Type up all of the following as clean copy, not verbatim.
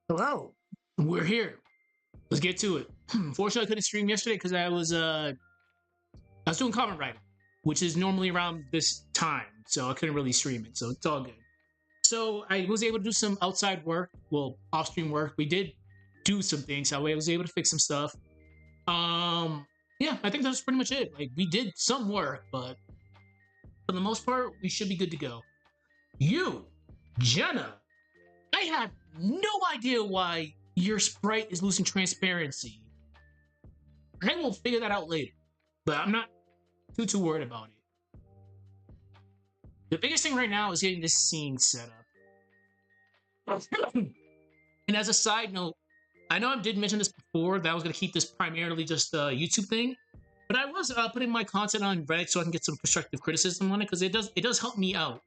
Hello, we're here. Let's get to it. Unfortunately, I couldn't stream yesterday because I was doing comment writing, which is normally around this time, so I couldn't really stream it. So it's all good. So I was able to do some outside work, well, off-stream work. We did do some things. That way, I was able to fix some stuff. Yeah, I think that's pretty much it. Like we did some work, but for the most part, we should be good to go. You, Jenna, I have no idea why your sprite is losing transparency. I will figure that out later, but I'm not too worried about it. The biggest thing right now is getting this scene set up. And as a side note, I know I did mention this before that I was going to keep this primarily just a YouTube thing, but I was putting my content on Reddit so I can get some constructive criticism on it because it does help me out.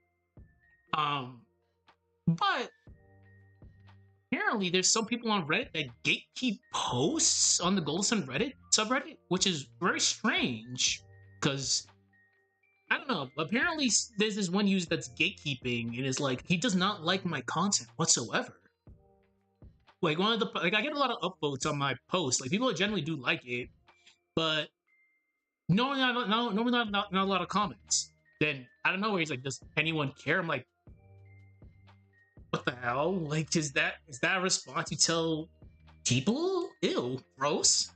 But apparently there's some people on Reddit that gatekeep posts on the Golden Sun Reddit subreddit, which is very strange because I don't know. Apparently there's this one user that's gatekeeping and is like he does not like my content whatsoever. Like one of the I get a lot of upvotes on my posts. Like people generally do like it, but normally not a lot of comments. Then I don't know where he's like, does anyone care? I'm like, what the hell? Like, is that a response you tell people? Ew, gross.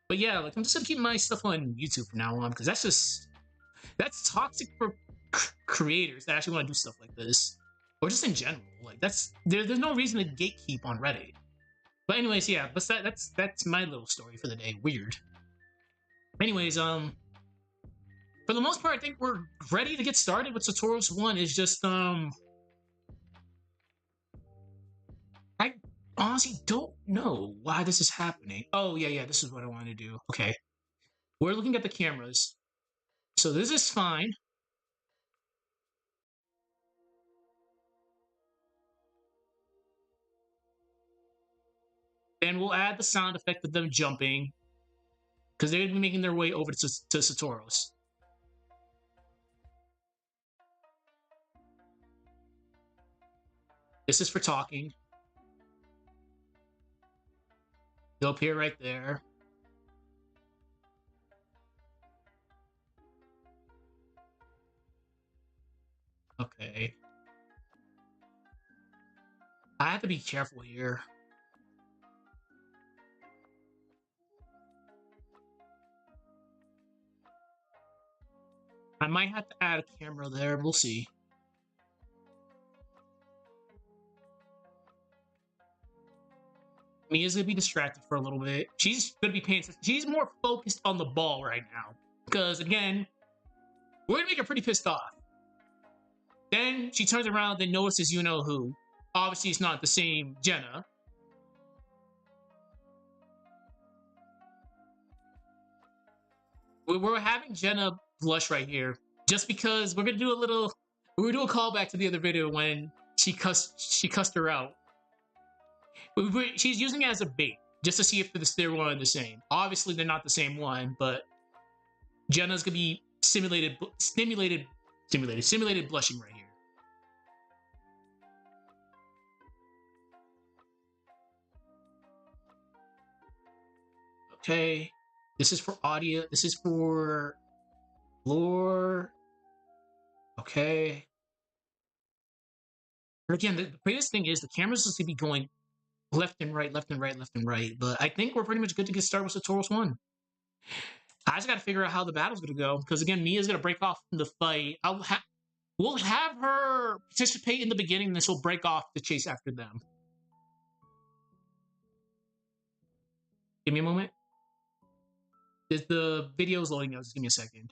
But yeah, like I'm just gonna keep my stuff on YouTube from now on because that's toxic for creators that actually want to do stuff like this, or just in general. Like there's no reason to gatekeep on Reddit. But anyways, yeah, but that's my little story for the day. Weird. Anyways, for the most part, I think we're ready to get started with Saturos 1. Is just I honestly don't know why this is happening. Oh yeah, this is what I want to do. Okay, we're looking at the cameras, so this is fine. Then we'll add the sound effect of them jumping because they're gonna be making their way over to Saturos. This is for talking. They'll appear right there. Okay. I have to be careful here. I might have to add a camera there. We'll see. Mia's gonna be distracted for a little bit. She's gonna be paying attention. She's more focused on the ball right now. Because again, we're gonna make her pretty pissed off. Then she turns around and notices you know who. Obviously, it's not the same Jenna. We're having Jenna blush right here. Just because we're gonna do a callback to the other video when she cussed her out. She's using it as a bait, just to see if they're one and the same. Obviously, they're not the same one, but Jenna's gonna be simulated blushing right here. Okay, this is for audio. This is for lore. Okay. But again, the greatest thing is the camera's just gonna be going left and right, left and right, left and right. But I think we're pretty much good to get started with Saturos 1. I just gotta figure out how the battle's gonna go. Because again, Mia's gonna break off from the fight. We'll have her participate in the beginning, and then she'll break off the chase after them. Give me a moment. The video's loading now. Just give me a second.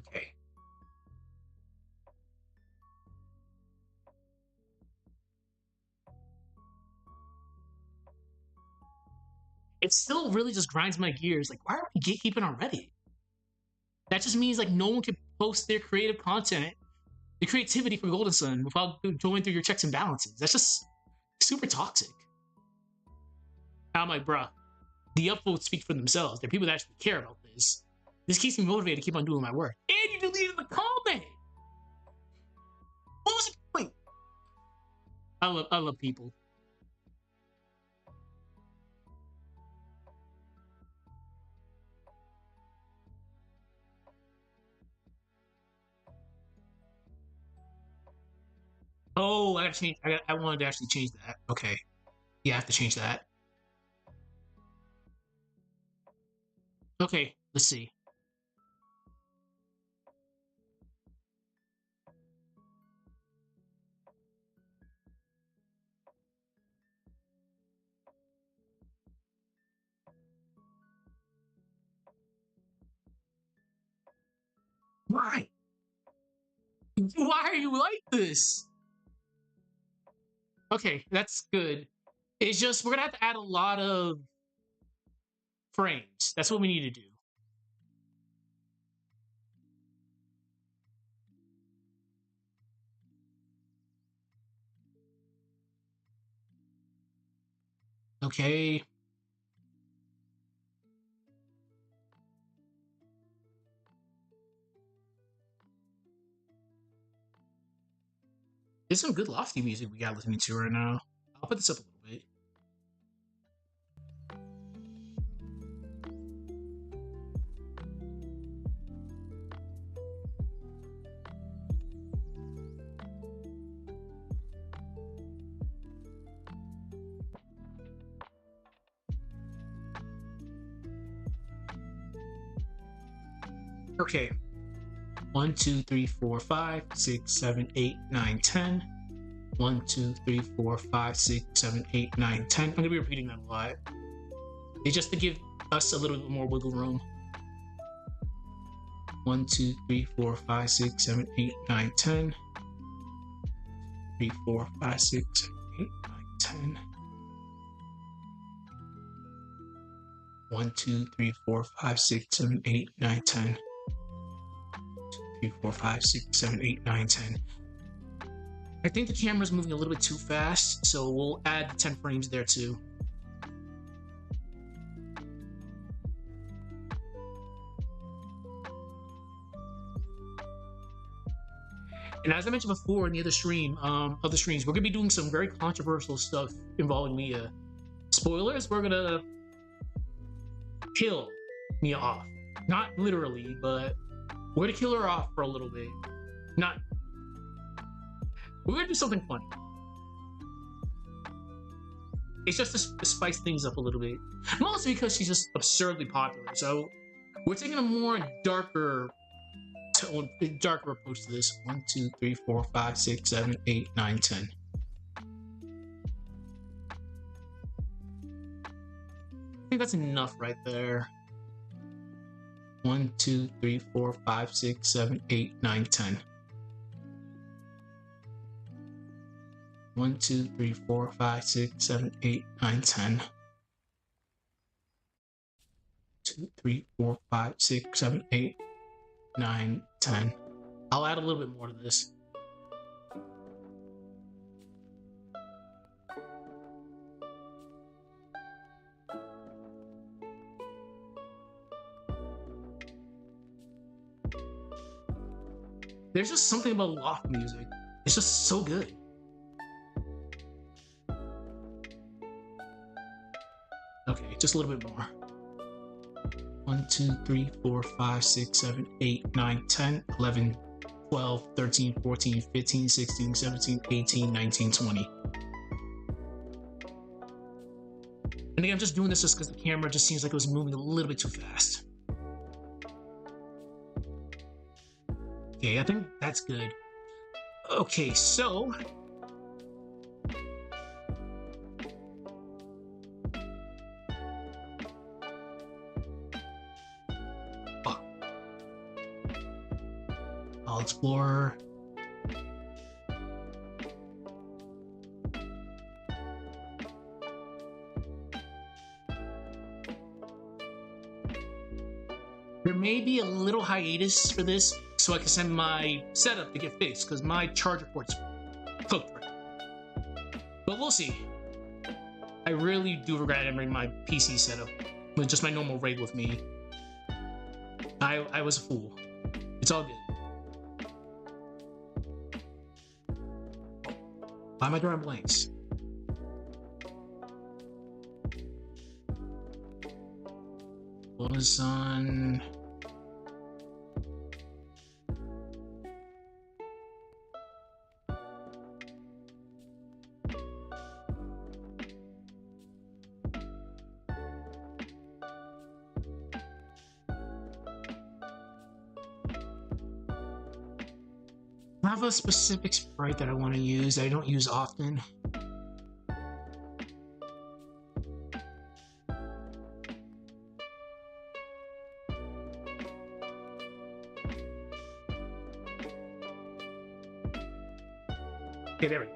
Okay. It still really just grinds my gears. Like, why are we gatekeeping already? That just means like no one can post their creative content the creativity for Golden Sun without going through your checks and balances. That's just super toxic. I'm like, bruh, the upvotes speak for themselves. They're people that actually care about this. This keeps me motivated to keep on doing my work. And you deleted the comment. What was the point? I love people. Oh, I gotta change. I wanted to actually change that. Okay, yeah, I have to change that. Okay, let's see. Why? Why are you like this? Okay, that's good. It's just we're gonna have to add a lot of frames. That's what we need to do. Okay. There's some good lofty music we got listening to right now. I'll put this up a little bit. Okay. 1, 2, 3, 4, 5, 6, 7, 8, 9, 10. 1, 2, 3, 4, 5, 6, 7, 8, 9, 10. I'm gonna be repeating that a lot. It's just to give us a little bit more wiggle room. 1, 2, 3, 4, 5, 6, 7, 8, 9, 10. 3, 4, 5, 6, 7, 8, 9, 10. 1, 2, 3, 4, 5, 6, 7, 8, 9, 10. 3, 4, 5, 6, 7, 8, 9, 10. I think the camera's moving a little bit too fast, so we'll add the 10 frames there too. And as I mentioned before in the other stream, other streams, we're gonna be doing some very controversial stuff involving Mia. Spoilers, we're gonna kill Mia off. Not literally, but we're gonna kill her off for a little bit. Not. We're gonna do something funny. It's just to spice things up a little bit. Mostly because she's just absurdly popular. So we're taking a more darker approach to this. 1, 2, 3, 4, 5, 6, 7, 8, 9, 10. I think that's enough right there. 1, 2, 3, 4, 5, 6, 7, 8, 9, 10. 1, 2, 3, 4, 5, 6, 7, 8, 9, 10. 2, 3, 4, 5, 6, 7, 8, 9, 10. I'll add a little bit more to this. There's just something about loft music. It's just so good. Okay, just a little bit more. 1, 2, 3, 4, 5, 6, 7, 8, 9, 10, 11, 12, 13, 14, 15, 16, 17, 18, 19, 20. And again, I'm just doing this just because the camera just seems like it was moving a little bit too fast. Okay, I think that's good. Okay, so I'll explore. There may be a little hiatus for this so I can send my setup to get fixed because my charger port's cooked right now. But we'll see. I really do regret entering my PC setup with just my normal rig with me. I was a fool. It's all good. Why am I drawing blanks? Was on. I have a specific sprite that I want to use that I don't use often. Okay, there we go.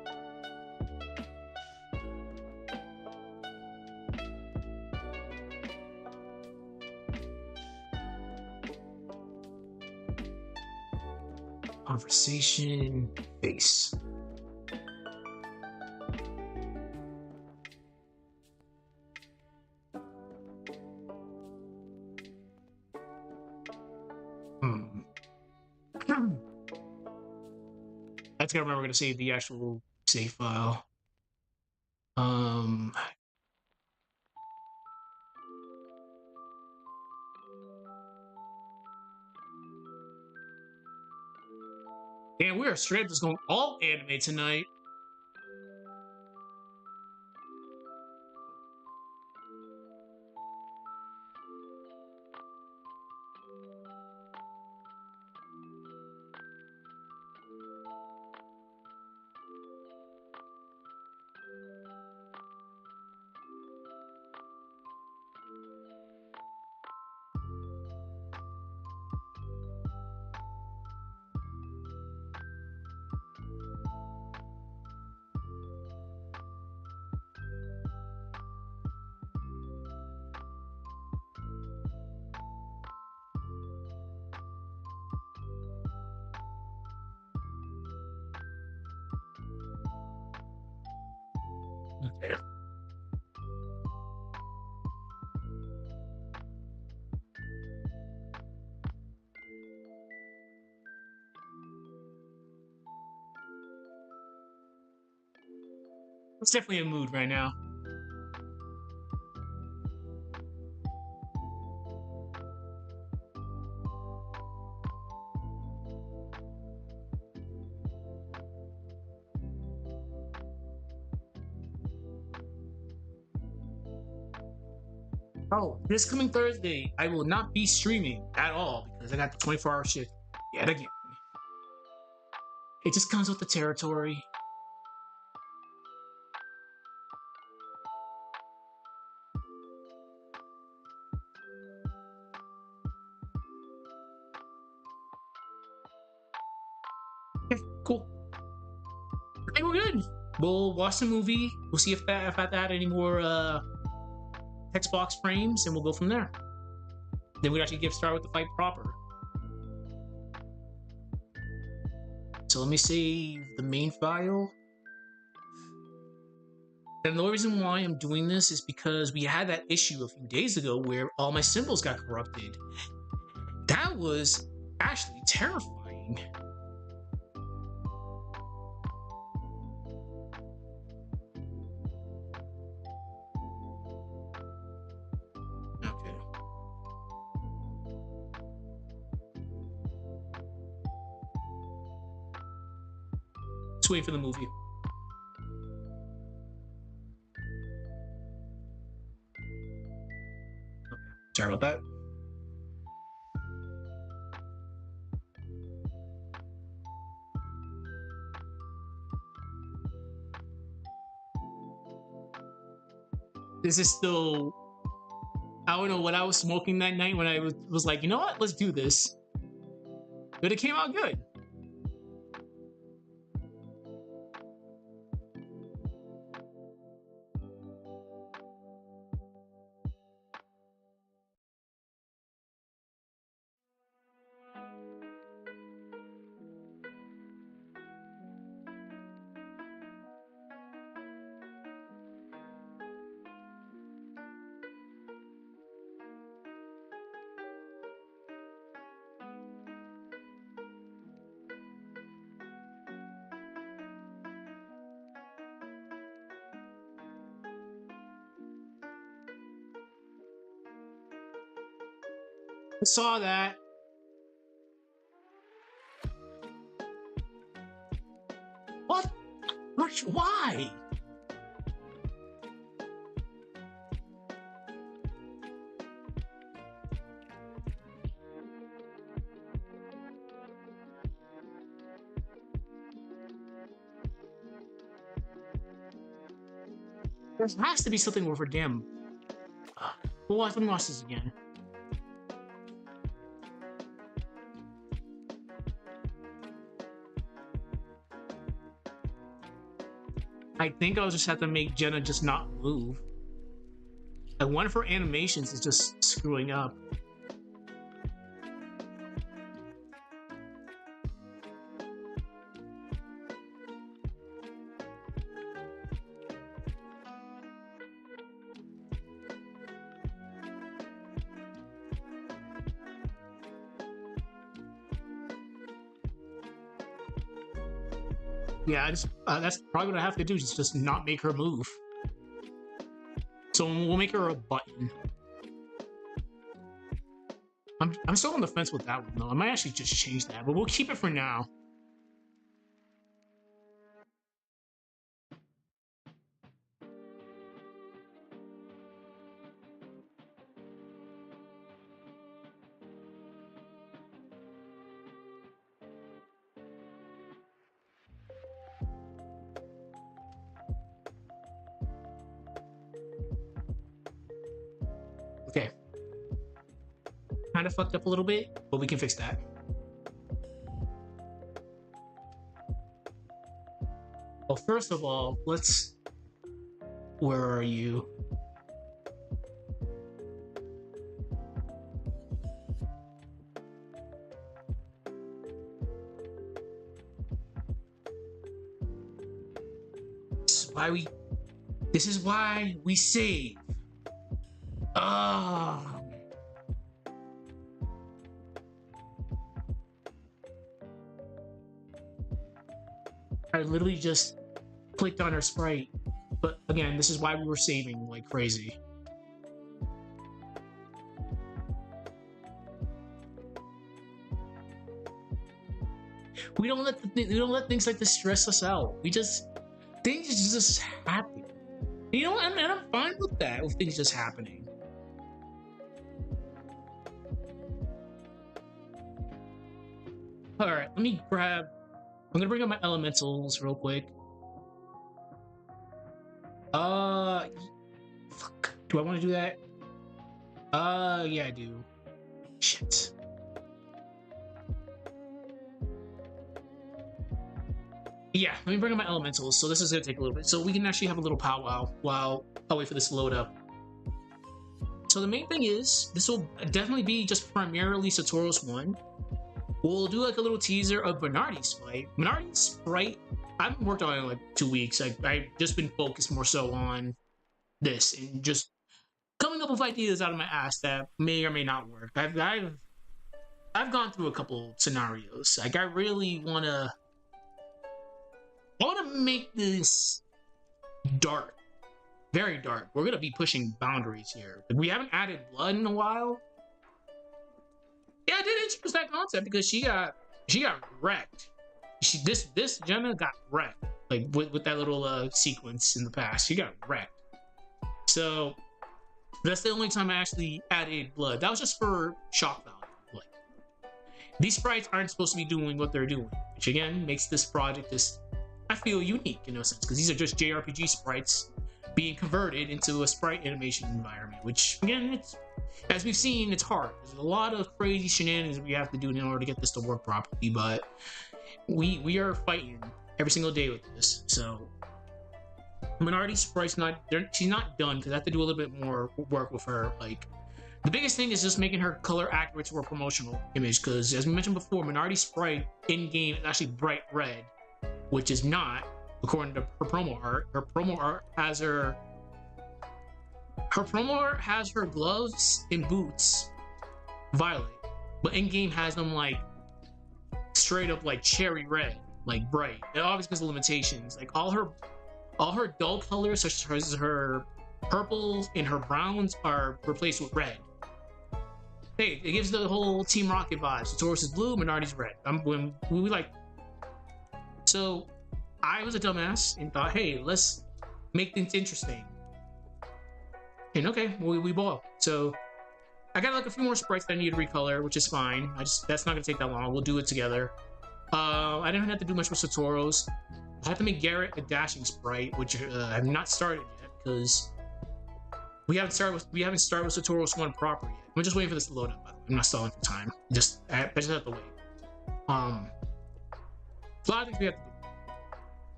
Conversation face. That's gonna remember. We're gonna save the actual save file. And we are straight up just going all anime tonight. Okay. It's definitely a mood right now. Oh, this coming Thursday, I will not be streaming at all because I got the 24-hour shift yet again. It just comes with the territory. Okay, cool. I think we're good. We'll watch the movie. We'll see if I add any more text box frames, and we'll go from there. Then we actually get started with the fight proper. So let me save the main file. And the only reason why I'm doing this is because we had that issue a few days ago where all my symbols got corrupted. That was actually terrifying. Okay. Let's wait for the movie. Okay. Sorry about that. This is still, I don't know what I was smoking that night when I was like, you know what, let's do this. But it came out good. I saw that. What? Why? There has to be something over damn. Well, let me watch this again. I think I'll just have to make Jenna just not move. Like one of her animations is just screwing up. Yeah, that's probably what I have to do, is just not make her move. So we'll make her a button. I'm still on the fence with that one though. I might actually just change that, but we'll keep it for now. Okay. Kind of fucked up a little bit, but we can fix that. Well, first of all, let's... Where are you? This is why we save. Ah. I literally just clicked on her sprite. But again, this is why we were saving like crazy. We don't let things like this stress us out. Things just happen. You know, and I'm fine with that, with things just happening. All right, let me grab. I'm gonna bring up my elementals real quick. Fuck. Do I want to do that? Yeah, I do. Shit. Yeah, let me bring up my elementals. So this is gonna take a little bit. So we can actually have a little powwow while I wait for this to load up. So the main thing is, this will definitely be just primarily Saturos 1. We'll do like a little teaser of Bernardi's fight. Bernardi's Sprite, I haven't worked on it in like 2 weeks. I've just been focused more so on this and just coming up with ideas out of my ass that may or may not work. I've gone through a couple scenarios. Like I really wanna make this dark. Very dark. We're gonna be pushing boundaries here. We haven't added blood in a while. Yeah, I did introduce that concept because she got wrecked. This Jenna got wrecked, like with that little sequence in the past. She got wrecked. So that's the only time I actually added blood. That was just for shock value. Like these sprites aren't supposed to be doing what they're doing, which again makes this project just, I feel, unique in a sense, because these are just JRPG sprites being converted into a sprite animation environment, which again, it's, as we've seen, it's hard. There's a lot of crazy shenanigans we have to do in order to get this to work properly, but we are fighting every single day with this. So Minardi's sprite's she's not done, because I have to do a little bit more work with her. Like the biggest thing is just making her color accurate to her promotional image, because as we mentioned before, Minardi's sprite in game is actually bright red, which is not according to her promo art. Her promo art has her gloves and boots violet, but in game has them like straight up like cherry red, like bright. And obviously because of limitations, like all her dull colors such as her purples and her browns are replaced with red. hey, it gives the whole Team Rocket vibes. Saturos is blue, Minardi's red. When we like. So I was a dumbass and thought, hey, let's make things interesting. And okay, we ball. So I got like a few more sprites that I need to recolor, which is fine. That's not gonna take that long. We'll do it together. I didn't have to do much with Saturos. I have to make Garrett a dashing sprite, which I have not started yet because we haven't started with Saturos 1 proper yet. I'm just waiting for this to load up. By the way, I'm not stalling for time. I just have to wait. A lot of things we have to do.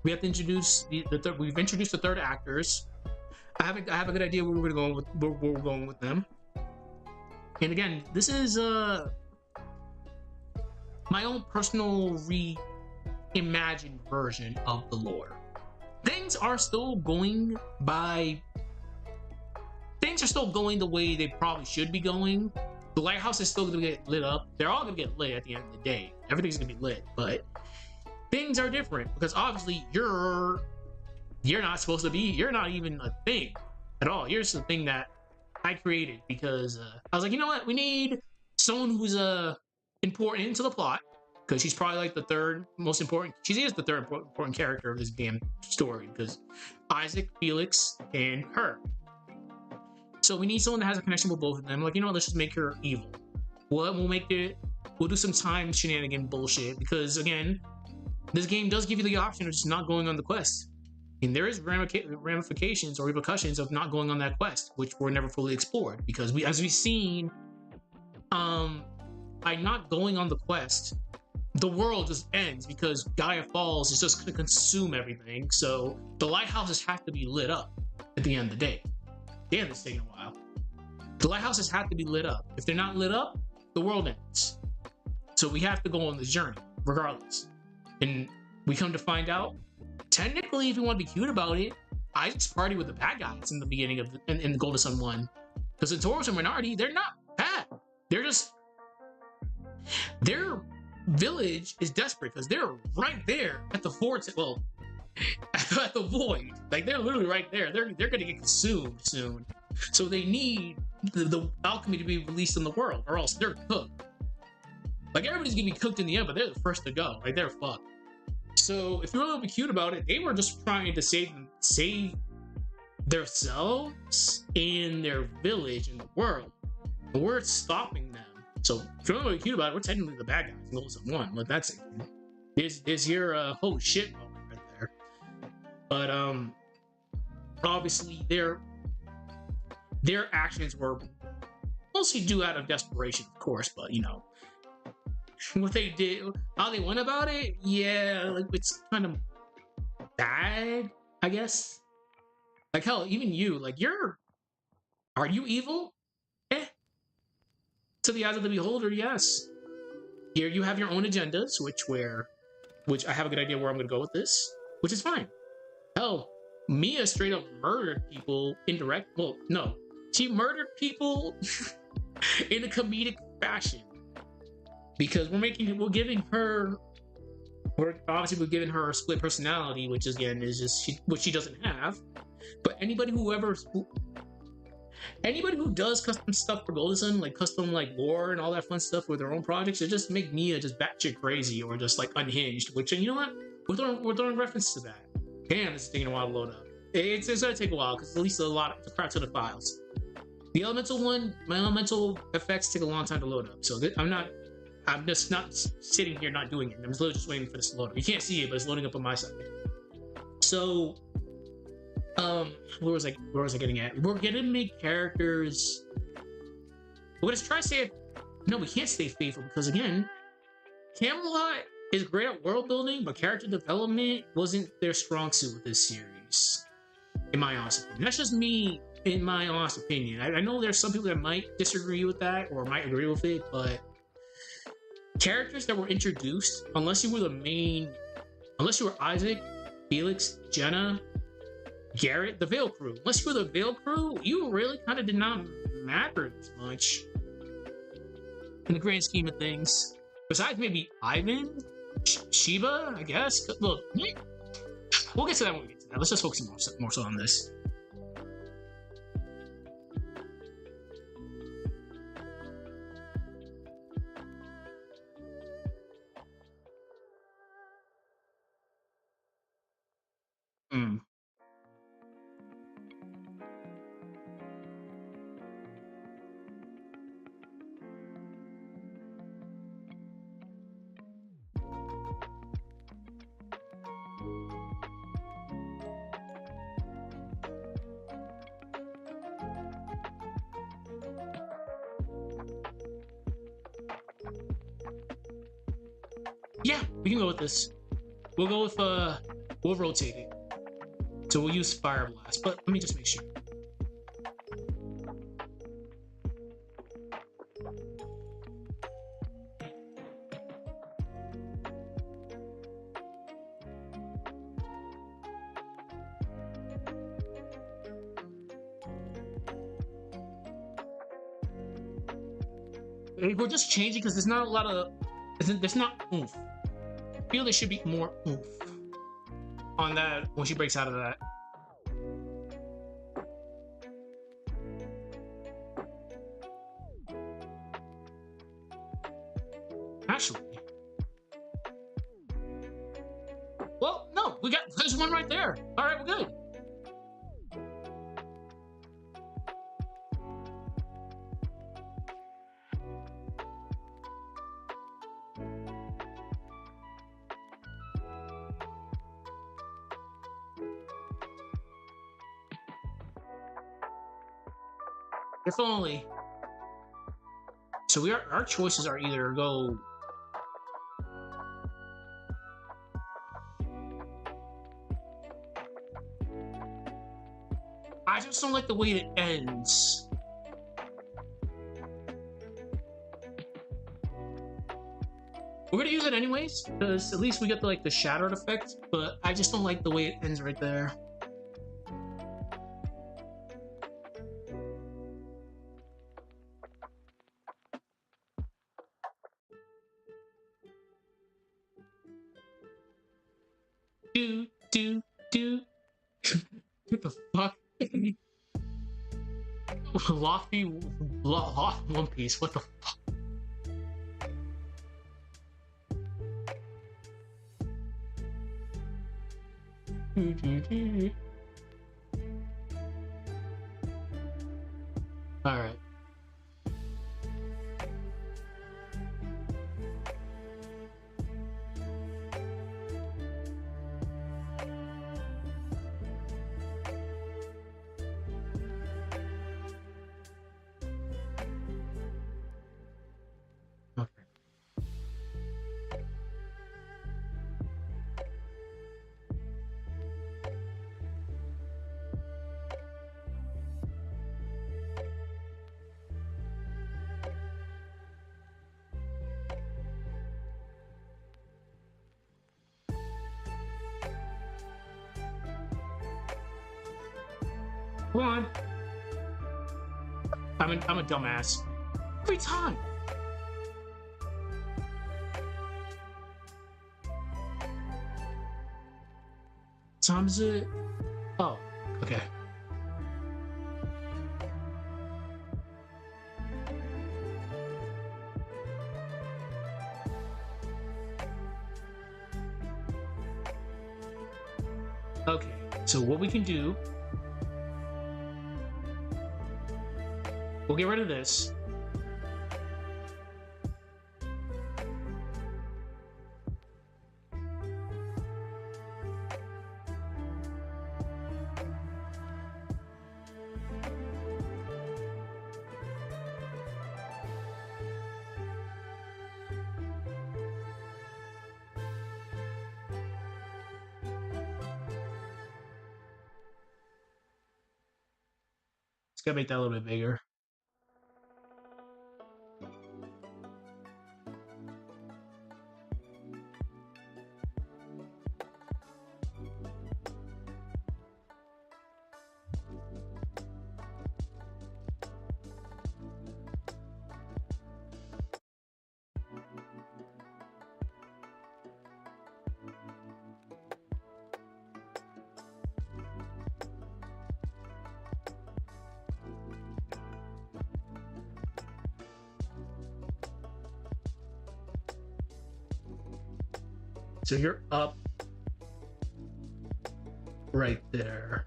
We have to introduce we've introduced the third actors. I have a good idea where we're going with them. And again, this is my own personal reimagined version of the lore. Things are still going the way they probably should be going. The lighthouse is still gonna get lit up. They're all gonna get lit at the end of the day. Everything's gonna be lit, but things are different because obviously you're not supposed to be. You're not even a thing at all. You're just a thing that I created because I was like, you know what? We need someone who's important to the plot because she's probably like the third most important. She is the third important character of this damn story because Isaac, Felix, and her. So we need someone that has a connection with both of them. Like, you know what? Let's just make her evil. We'll do some time shenanigan bullshit because again, this game does give you the option of just not going on the quest. And there is ramifications or repercussions of not going on that quest, which were never fully explored. Because as we've seen, by not going on the quest, the world just ends because Gaia Falls is just going to consume everything. So the lighthouses have to be lit up at the end of the day. Damn, it's taking a while. The lighthouses have to be lit up. If they're not lit up, the world ends. So we have to go on this journey, regardless. And we come to find out, technically, if you want to be cute about it, I just party with the bad guys in the beginning of in the Golden Sun 1. Because the Saturos and Minardi, they're not bad. They're just their village is desperate because they're right there at the fort. Well, at the void. Like they're literally right there. They're gonna get consumed soon. So they need the alchemy to be released in the world, or else they're cooked. Like everybody's gonna be cooked in the end, but they're the first to go. Like they're fucked. So if you really want to be cute about it, they were just trying to save themselves and their village and the world. And we're stopping them. So if you really want to be cute about it, we're technically the bad guys in Golden Sun 1. Like that's it. There's your oh shit moment right there. But obviously their actions were mostly due out of desperation, of course, but you know. What they did, how they went about it, yeah, like it's kind of bad, I guess. Like hell, even you, like are you evil? Eh. To the eyes of the beholder, yes. Here you have your own agendas, which I have a good idea where I'm gonna go with this, which is fine. Hell, Mia straight up murdered people well, no. She murdered people in a comedic fashion. Because we're giving her a split personality, which again is just what she doesn't have. But anybody who does custom stuff for Golden Sun, like custom like lore and all that fun stuff with their own projects, it just make Mia just batshit crazy or just like unhinged. Which, and you know what? We're throwing reference to that. Damn, this is taking a while to load up. It's gonna take a while because at least it's a crap ton of files. The elemental one, my elemental effects take a long time to load up, so I'm just not sitting here not doing it. I'm literally just waiting for this to load up. You can't see it, but it's loading up on my side. So, where was I getting at? We're gonna make characters. We're gonna try to say, no, we can't stay faithful because again, Camelot is great at world building, but character development wasn't their strong suit with this series. In my honest opinion, that's just me. In my honest opinion, I know there's some people that might disagree with that or might agree with it, but characters that were introduced, unless you were Isaac, Felix, Jenna, Garrett, the Veil Crew. Unless you were the Veil Crew, you really kind of did not matter as much in the grand scheme of things. Besides maybe Ivan, Sheba, I guess. Look, we'll get to that when we get to that. Let's just focus more so on this. Mm. Yeah, we can go with this. We'll go with we'll rotate it. So we'll use Fire Blast, but let me just make sure. We're just changing because there's not a lot of there's not oomph. I feel there should be more oomph on that when she breaks out of that. Actually, well, no, there's one right there. All right, we're good. If only. So our choices are either go. I just don't like the way it ends. We're gonna use it anyways, because at least we get the shattered effect, but I just don't like the way it ends right there. Do. What the fuck? Lofty One Piece, what the fuck? Alright. Okay. Come on. I'm a dumbass. Every time. Time is it? Oh, okay. Okay, so what we can do, we'll get rid of this. It's gonna make that a little bit bigger. So you're up. right there.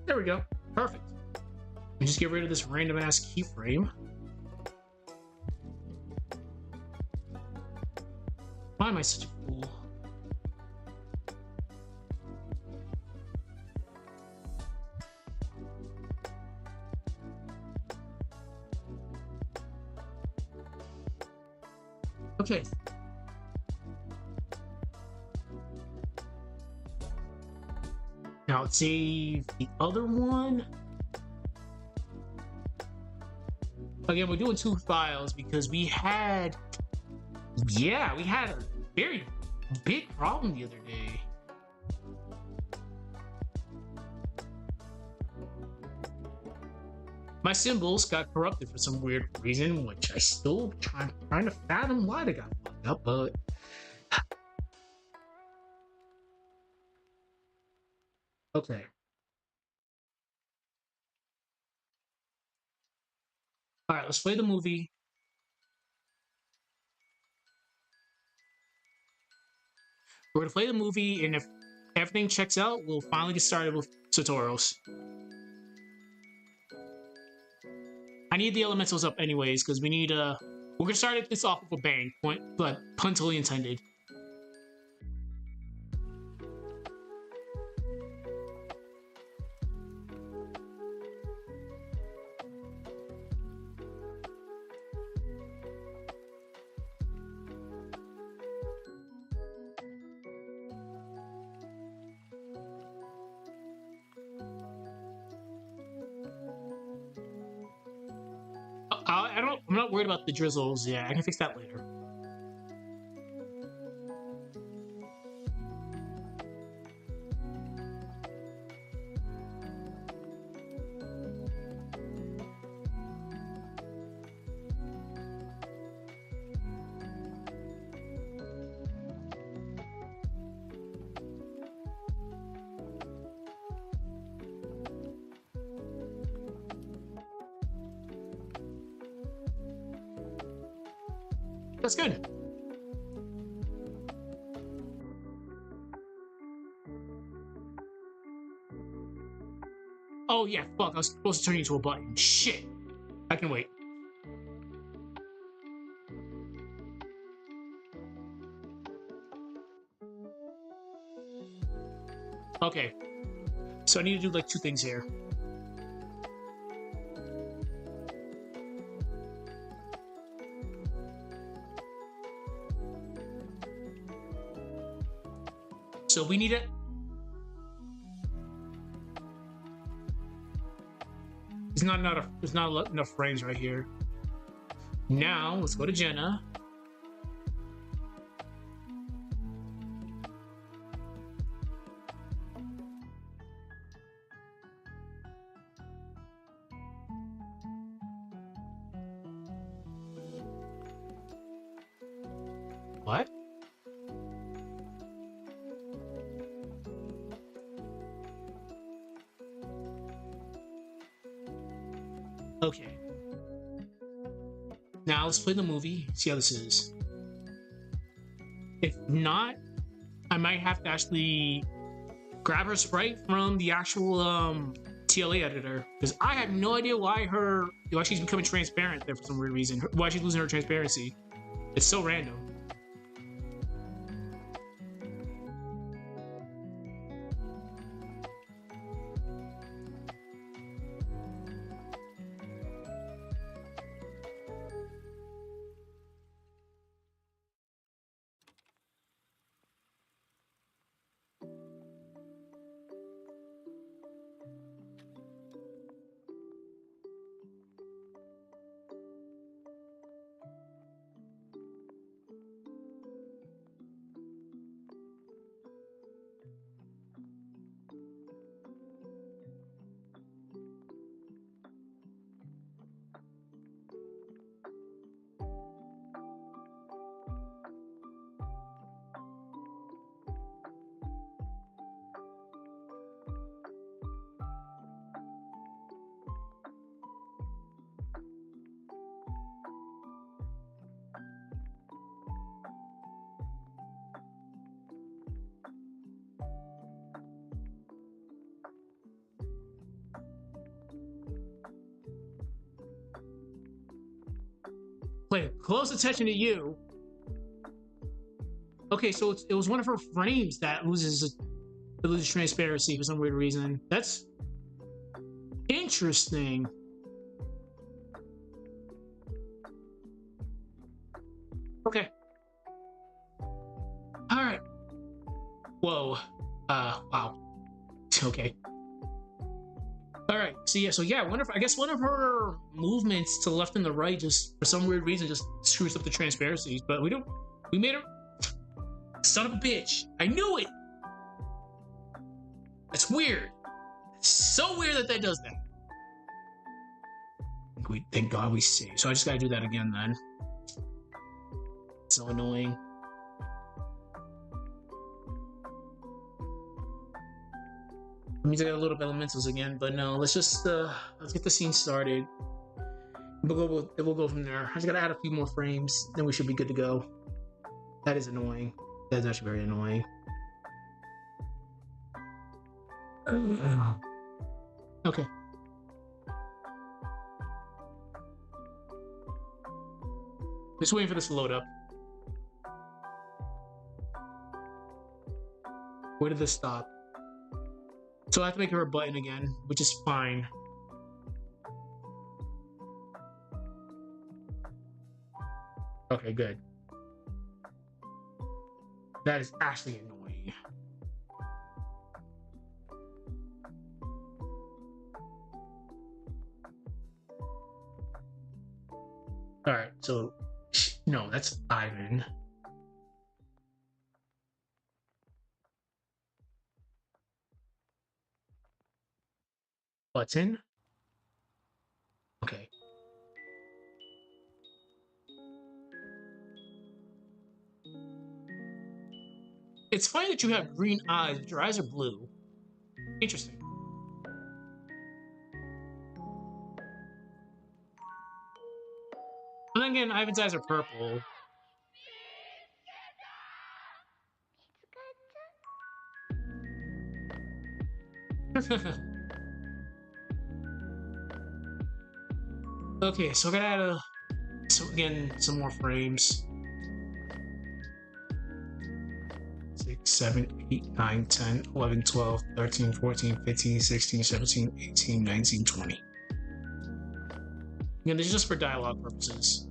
There we go. Perfect. And just get rid of this random ass keyframe. Why am I such a fool? Okay. Now let's save the other one. Again, we're doing 2 files because we had a very big problem the other day. My symbols got corrupted for some weird reason, which I still trying to fathom why they got fucked up, but okay. Alright, let's play the movie. We're gonna play the movie, and if everything checks out, we'll finally get started with Saturos. I need the elementals up anyways, because we need we're gonna start this off with a bang, but pun totally intended. I'm not worried about the drizzles. Yeah, I can fix that later. That's good. Oh yeah, fuck, I was supposed to turn you into a button. Shit. I can wait. Okay. So I need to do like 2 things here. So we need it. There's not enough frames right here. Now let's go to Jenna. What? Okay. Now let's play the movie, see how this is. If not, I might have to actually grab her sprite from the actual TLA editor, because I have no idea why she's becoming transparent there for some weird reason. Why she's losing her transparency. It's so random. Pay close attention to you. Okay, so it was one of her frames that loses transparency for some weird reason. That's interesting. Okay. All right. Whoa. Wow. Okay. All right. So yeah, I guess one of her movements to the left and the right just for some weird reason just screws up the transparencies. But we made her. Son of a bitch! I knew it. That's weird. It's so weird that does that. Thank God we see. So I just gotta do that again then. So annoying. It means I got a little bit of elementals again, but no, let's get the scene started. We'll go from there. I just gotta add a few more frames, then we should be good to go. That is annoying. That is actually very annoying. Okay. Just waiting for this to load up. Where did this stop? So I have to make her a button again, which is fine. Okay, good. That is actually annoying. Alright, so no, that's Ivan. Button. Okay. It's funny that you have green eyes, but your eyes are blue. Interesting. But then again, Ivan's eyes are purple. Okay, so I gotta add some more frames. 6, 7, 8, 9, 10, 11, 12, 13, 14, 15, 16, 17, 18, 19, 20. Again, this is just for dialogue purposes.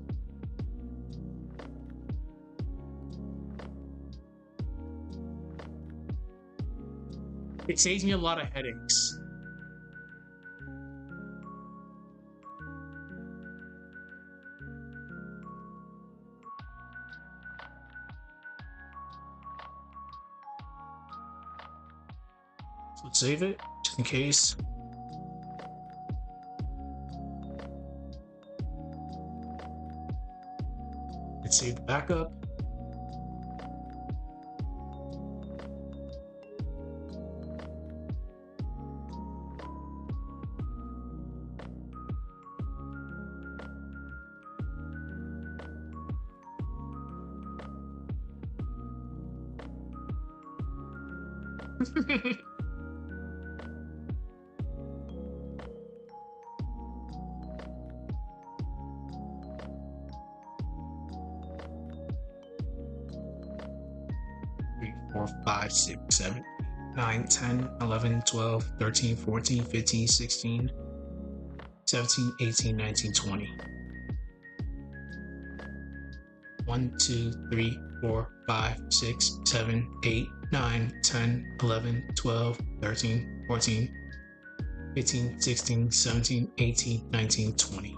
It saves me a lot of headaches. So let's save it, just in case. Let's save the backup. Three, 4, 5, 6, 7, 9, 10, 11, 12, 13, 14, 15, 16, 17, 18, 19, 20. 1, 2, 3, 4, 5, 6, 7, 8, 9, 10, 11, 12, 13, 14, 15, 16, 17, 18, 19, 20.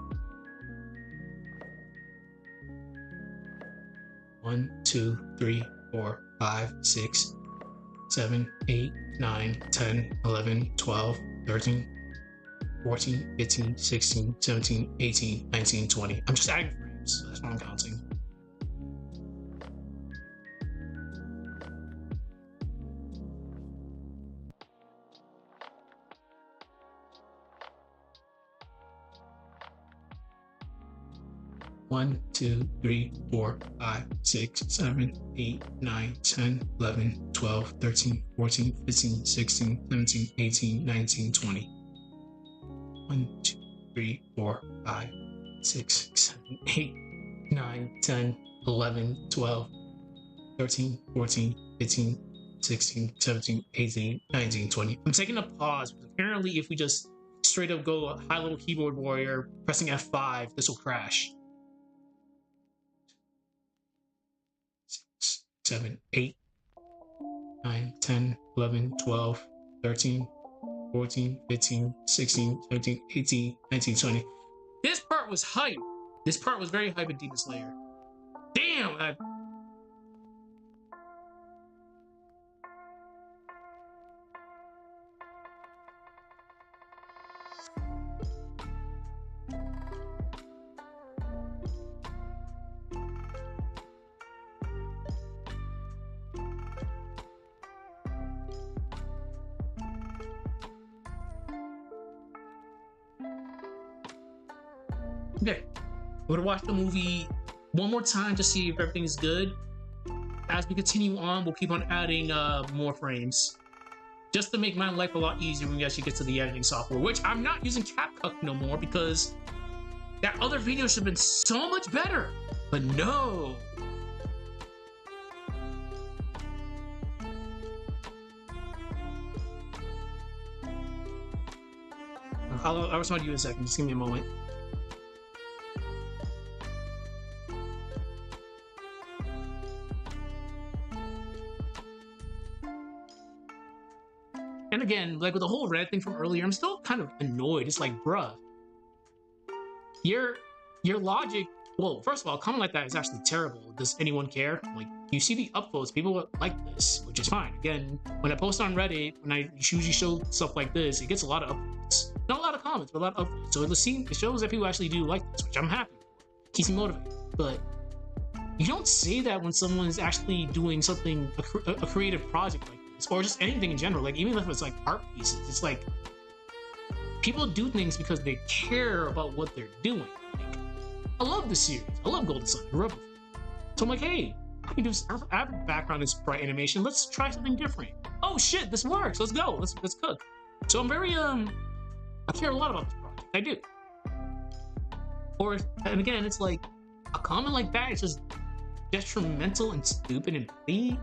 1, 2, 3, 4, 5, 6, 7, 8, 9, 10, 11, 12, 13, 14, 15, 16, 17, 18, 19, 20. I'm just adding frames. That's what I'm counting. One, 2, 3, 4, 5, 6, 7, 8, 9, 10, 11, 12, 13, 14, 15, 16, 17, 18, 19, 20. 1, 2, 3, 4, 5, 6, 7, 8, 9, 10, 11, 12, 13, 14, 15, 16, 17, 18, 19, 20. I'm taking a pause because apparently if we just straight up go high level keyboard warrior pressing F5, this will crash. 6, 7, 8, 9, 10, 11, 12, 13, 14, 15, 16, 17, 18, 19, 20. This part was hype. This part was very hype in Demon Slayer. Damn! Okay, we're gonna watch the movie one more time to see if everything's good. As we continue on, we'll keep on adding more frames, just to make my life a lot easier when we actually get to the editing software, which I'm not using CapCut no more because that other video should have been so much better, but no. I'll respond to you in a second, just give me a moment. And again, like with the whole red thing from earlier, I'm still kind of annoyed. It's like, bruh, your logic. Well, first of all, comment like that is actually terrible. Does anyone care? Like, you see the upvotes, people like this, which is fine. Again, when I post on Reddit, when I usually show stuff like this, it gets a lot of upvotes. Not a lot of comments, but a lot of upvotes. So it shows that people actually do like this, which I'm happy for. Keeps me motivated. But you don't say that when someone is actually doing something, a creative project like this, or just anything in general. Like, even if it's like art pieces, it's like people do things because they care about what they're doing. Like, I love this series. I love Golden Sun. I love it. So I'm like, hey, I have a background in Sprite animation. Let's try something different. Oh shit, this works. Let's go. Let's cook. So I'm very I care a lot about this project. I do. And again, it's like a comment like that is just detrimental and stupid and petty.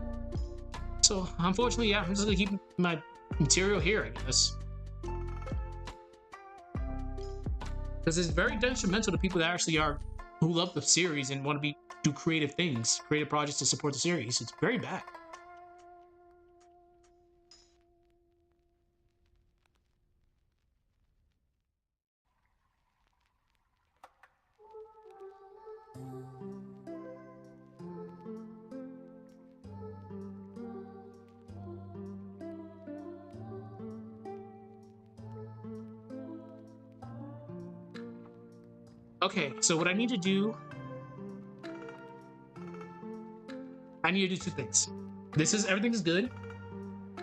So unfortunately, yeah, I'm just gonna keep my material here, I guess. Because it's very detrimental to people that actually who love the series and want to do creative things, creative projects to support the series. It's very bad. Okay, so what I need to do, I need to do two things. Everything is good.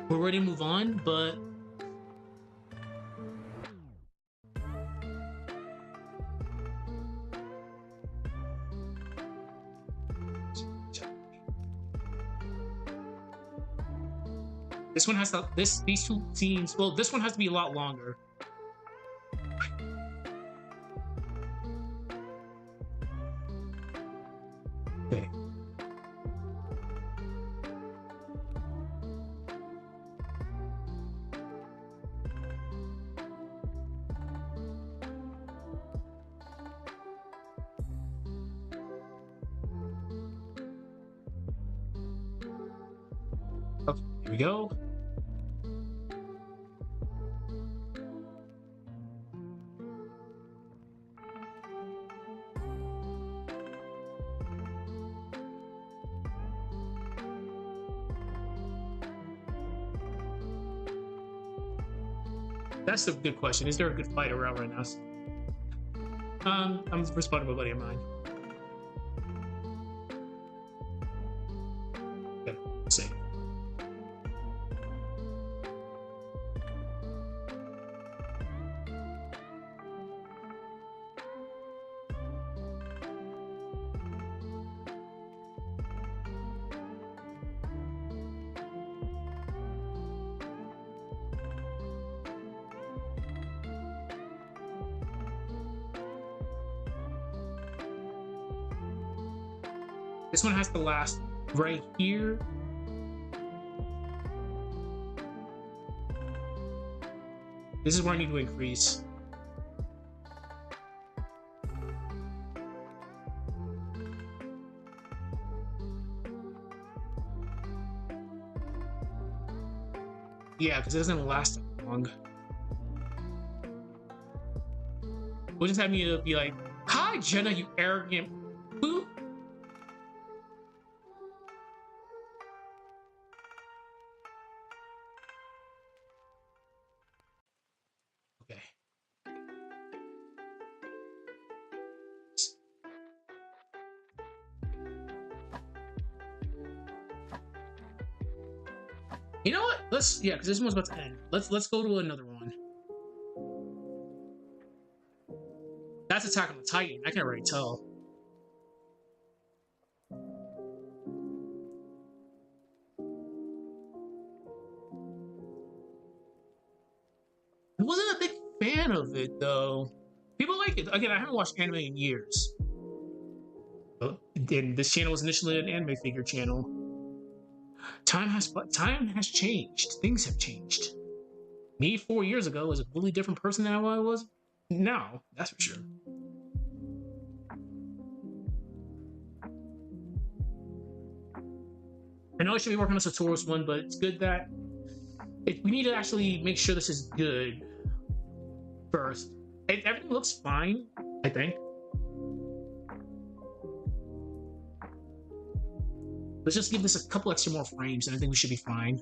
We're ready to move on, but this one has to, these two scenes, well, this one has to be a lot longer. Okay. Okay, here we go. That's a good question. Is there a good fight around right now? I'm responding to a buddy of mine. Okay, let's see. This one has to last right here. This is where I need to increase. Yeah, because it doesn't last that long. We'll just have me to be like, "Hi, Jenna, you arrogant boop." Okay. You know what? Because this one's about to end. Let's go to another one. That's Attack on the Titan. I can already tell. I wasn't a big fan of it though. People like it. Again, I haven't watched anime in years. And this channel was initially an anime figure channel. Time has changed. Things have changed. Me 4 years ago was a completely different person than I was now. That's for sure. I know I should be working on a Saturos one, but it's good that we need to actually make sure this is good first. Everything looks fine, I think. Let's just give this a couple extra more frames, and I think we should be fine.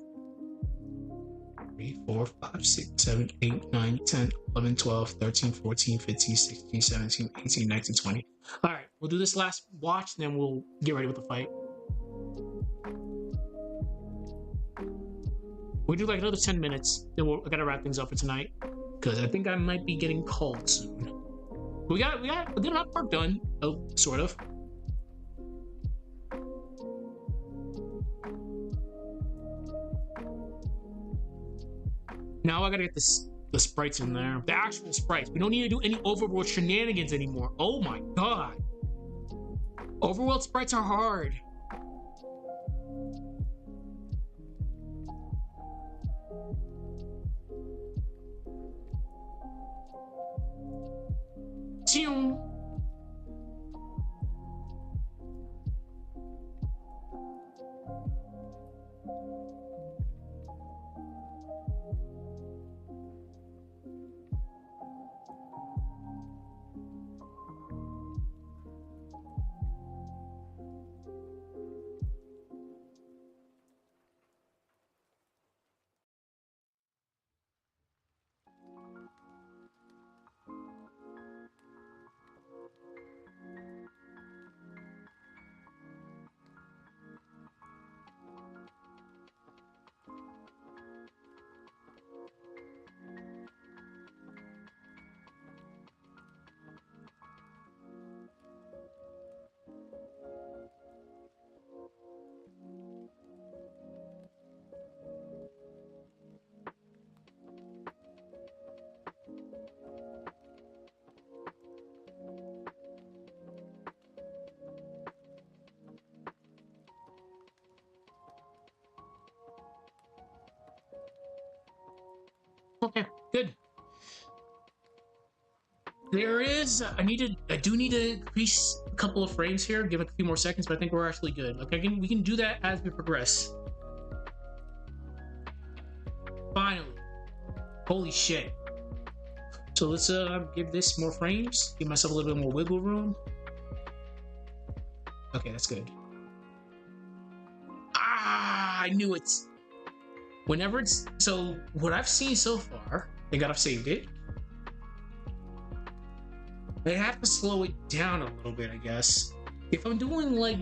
3, 4, 5, 6, 7, 8, 9, 10, 11, 12, 13, 14, 15, 16, 17, 18, 19, 20. All right, we'll do this last watch, then we'll get ready with the fight. We'll do like another 10 minutes, then I gotta wrap things up for tonight, because I think I might be getting called soon. We got enough work done. Oh, sort of. Now I gotta get the sprites in there. The actual sprites. We don't need to do any overworld shenanigans anymore. Oh my god. Overworld sprites are hard. Ching. Okay, good. There is. I do need to increase a couple of frames here. Give it a few more seconds, but I think we're actually good. Okay, we can do that as we progress. Finally. Holy shit. So let's give this more frames. Give myself a little bit more wiggle room. Okay, that's good. Ah, I knew it. Whenever it's so, what I've seen so far, thank God I've saved it. They have to slow it down a little bit, I guess. If I'm doing like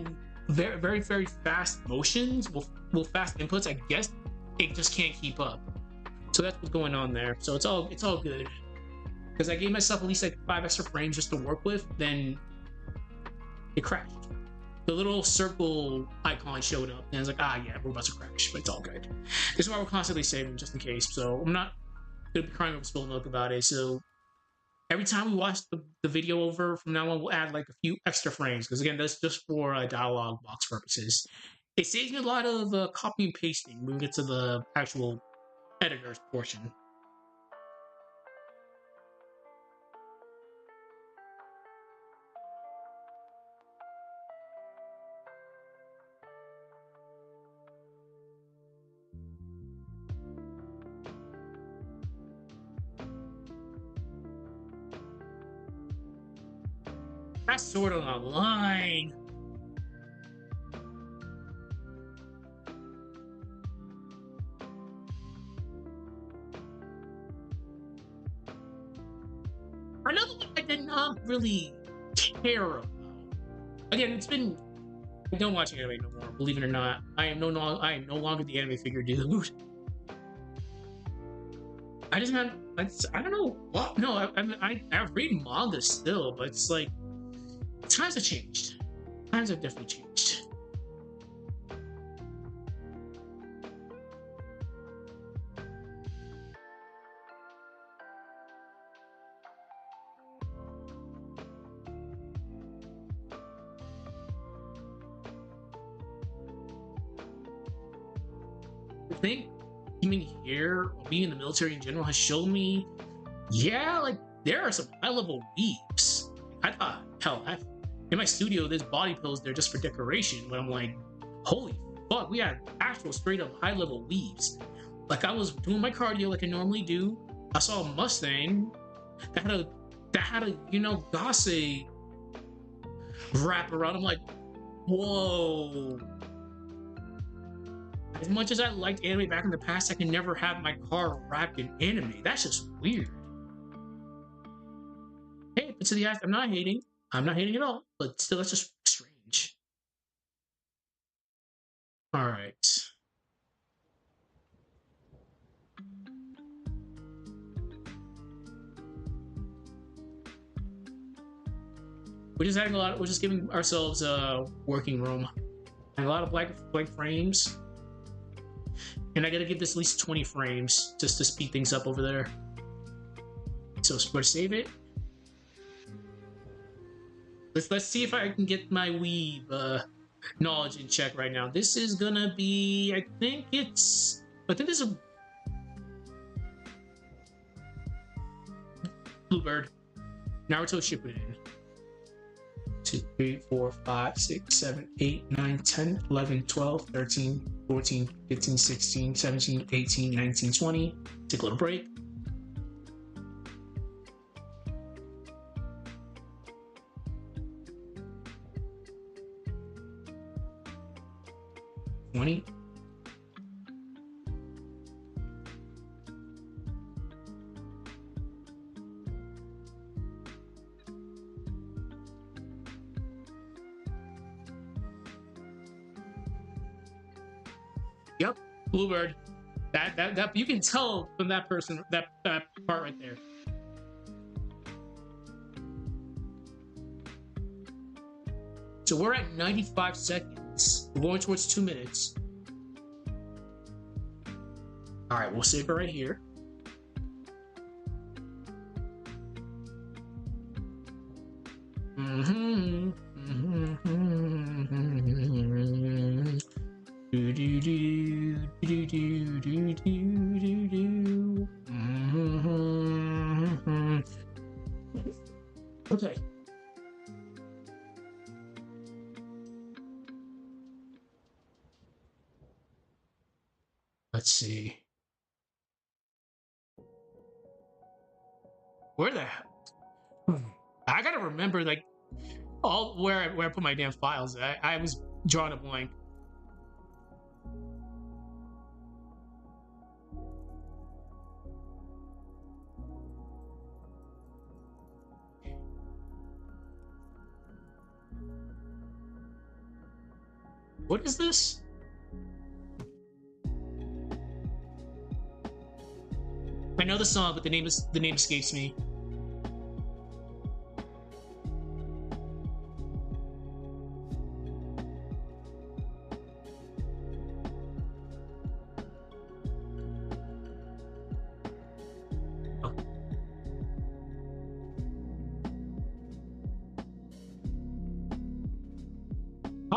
very, very, very fast motions, well, fast inputs, I guess it just can't keep up. So that's what's going on there. So it's all good. Because I gave myself at least like 5 extra frames just to work with, then it crashed. The little circle icon showed up, and I was like, yeah, we're about to crash, but it's all good. This is why we're constantly saving, just in case. So I'm not gonna be crying over spilled milk about it. So every time we watch the video over from now on, we'll add like a few extra frames because again, that's just for dialogue box purposes. It saves me a lot of copy and pasting when we get to the actual editor's portion. That's sort of a line. Another one I did not really care about. Again, it's been I don't watch anime no more. Believe it or not, I am no longer the anime figure dude. I just got I don't know what. No, I read manga still, but it's like times have changed. Times have definitely changed. I think being here, or being in the military in general, has shown me, yeah, like there are some high level weeps. I thought, hell, in my studio, there's body pillows there just for decoration, but I'm like, holy fuck, we had actual straight up high level weeps. Like I was doing my cardio like I normally do. I saw a Mustang that had a Gase wrap around. I'm like, whoa. As much as I liked anime back in the past, I can never have my car wrapped in anime. That's just weird. Hey, but to the act, I'm not hating. I'm not hating at all. But still, that's just strange. All right. We're just adding a lot. We're just giving ourselves a working room and a lot of blank frames. And I gotta give this at least 20 frames just to speed things up over there. So we're save it. Let's see if I can get my weave knowledge in check right now. This is gonna be, I think this is a Bluebird. Naruto Shippuden. 2, 3, 4, 5, 6, 7, 8, 9, 10, 11, 12, 13, 14, 15, 16, 17, 18, 19, 20. Take a little break. Yep, Bluebird. That you can tell from that person that part right there. So we're at 95 seconds. We're going towards 2 minutes. All right, we'll save it right here. Okay. Let's see. Where the hell? I gotta remember like all where I put my damn files. I was drawing a blank. What is this? I know the song, but the name escapes me.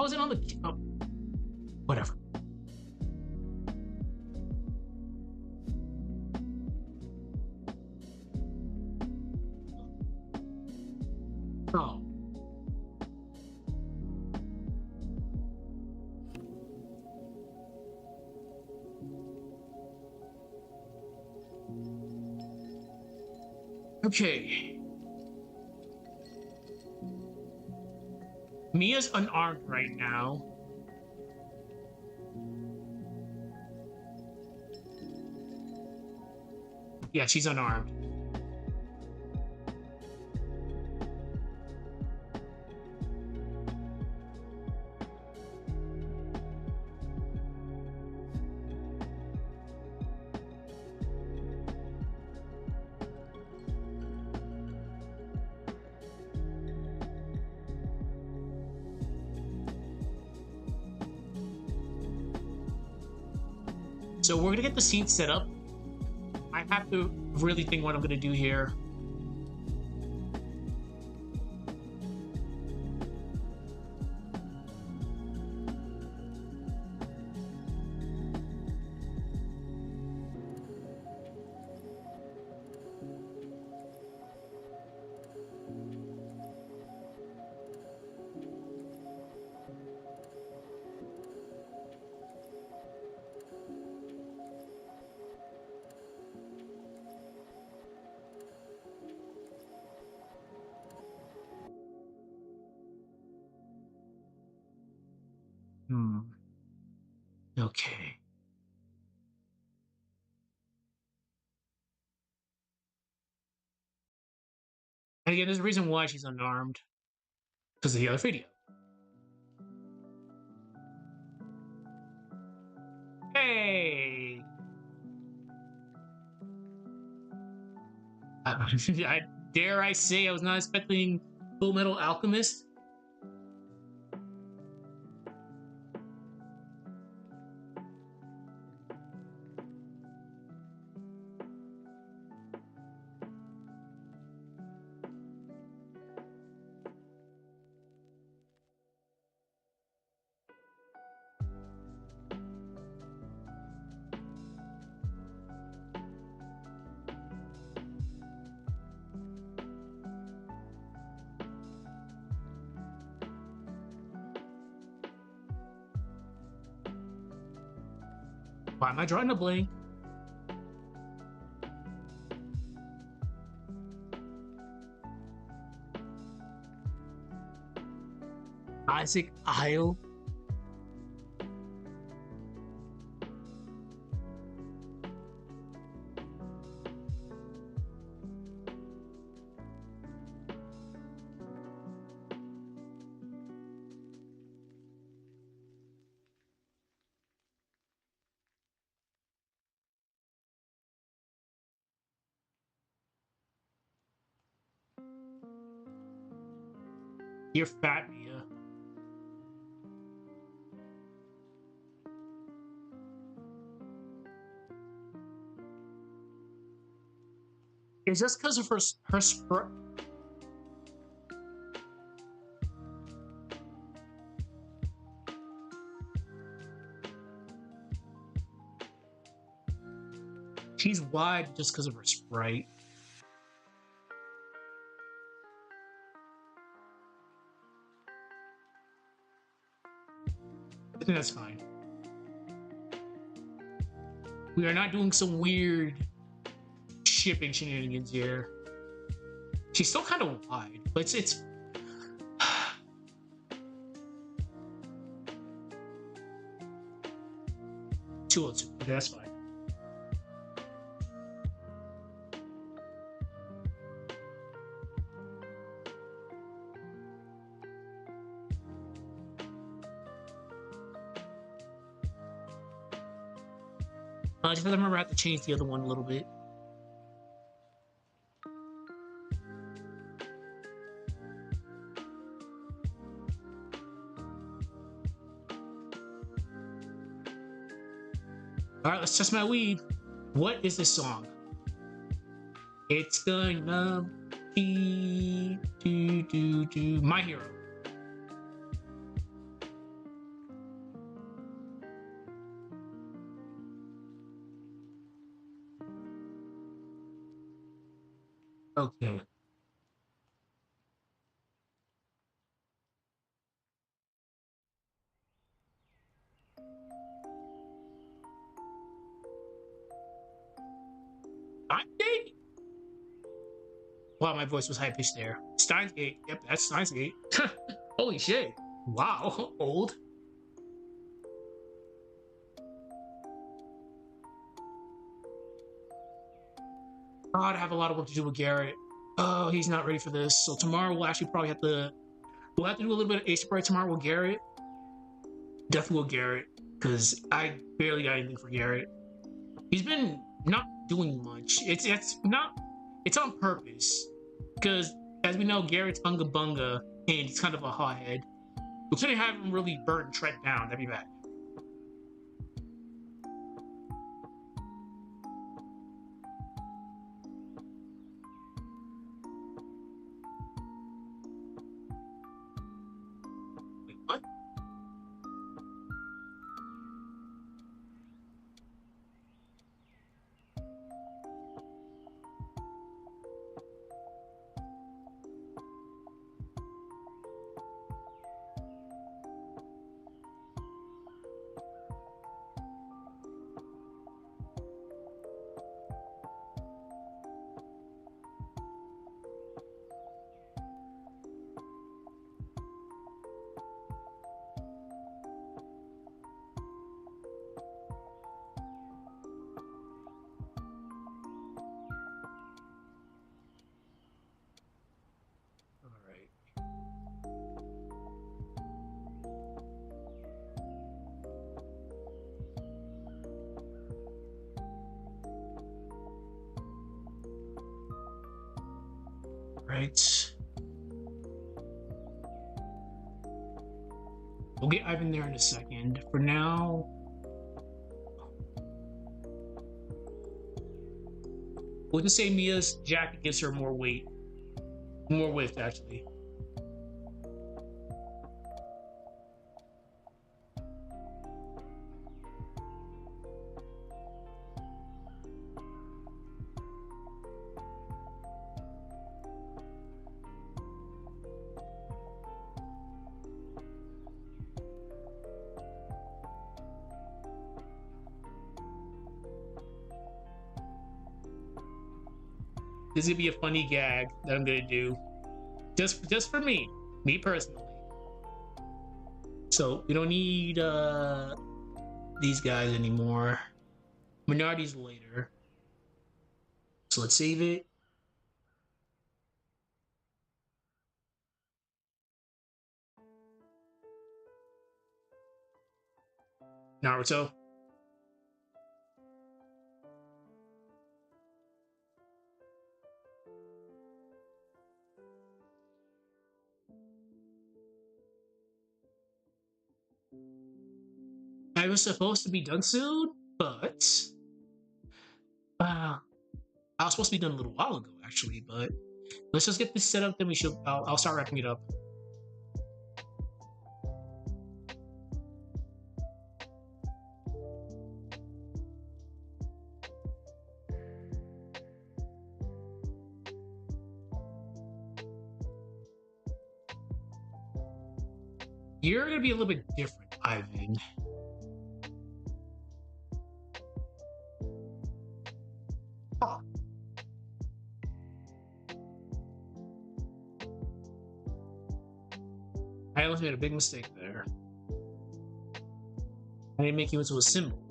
was it on the... Oh, whatever. Oh. Okay. Mia's unarmed right now. Yeah, she's unarmed. So we're gonna get the scene set up. I have to really think what I'm gonna do here. Okay. And again, there's a reason why she's unarmed. Because of the other video. Hey! Dare I say I was not expecting Full Metal Alchemist? Why am I drawing a blank? Isaac Isle? You're fat, Mia. It's just because of her Sprite. She's wide just because of her Sprite. I think that's fine. We are not doing some weird shipping shenanigans here. She's still kind of wide, but it's 202. Okay, that's fine. I just remember I have to change the other one a little bit. All right, let's test my weed. What is this song? It's gonna be My Hero. Okay. Steins Gate? Wow, my voice was high pitched there. Steins Gate. Yep, that's Steins Gate. Holy shit. Wow. Old. God, I have a lot of work to do with Garrett. Oh, he's not ready for this. So tomorrow we'll actually probably have to do a little bit of A Sprite tomorrow with Garrett. Definitely with Garrett. Because I barely got anything for Garrett. He's been not doing much. It's not it's on purpose. Because as we know, Garrett's unga bunga and he's kind of a hothead. We couldn't have him really burn Tread down. That'd be bad. Wait, what? Alright. Right. We'll get Ivan there in a second. For now, we'll just say Mia's jacket gives her more weight. More width, actually. This is gonna be a funny gag that I'm gonna do. Just for me personally. So we don't need these guys anymore. Minorities later. So let's save it. Naruto. I was supposed to be done soon, but uh, I was supposed to be done a little while ago, actually. But let's just get this set up, then we should. I'll start wrapping it up. You're gonna be a little bit different, Ivan. Oh, I almost made a big mistake there. I didn't make you into a symbol.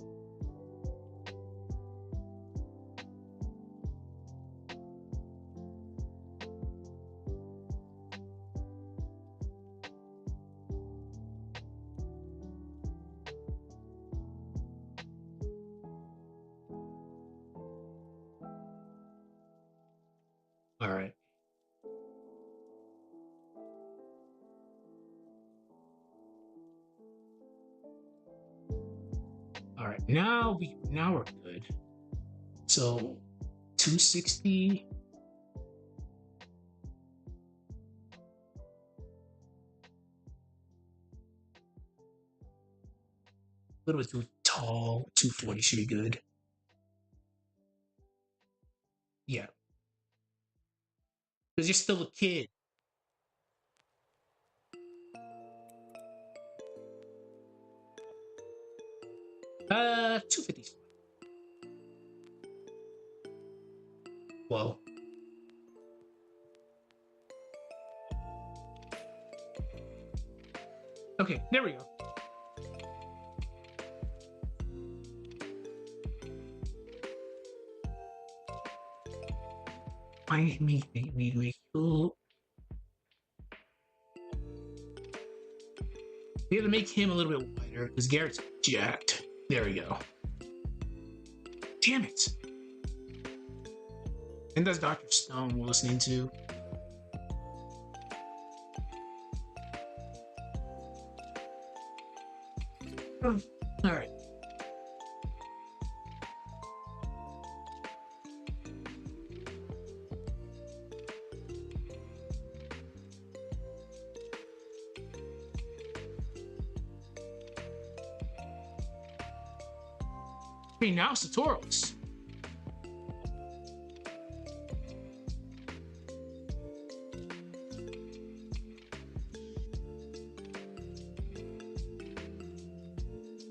All right. All right. Now we're good. So 260. A little bit too tall. 240 should be good. Yeah. Because you're still a kid. 250's fine. Whoa. Okay, there we go. We have to make him a little bit wider because Garrett's jacked. There we go. Damn it. And that's Dr. Stone we're listening to. Alright. Okay, now Saturos.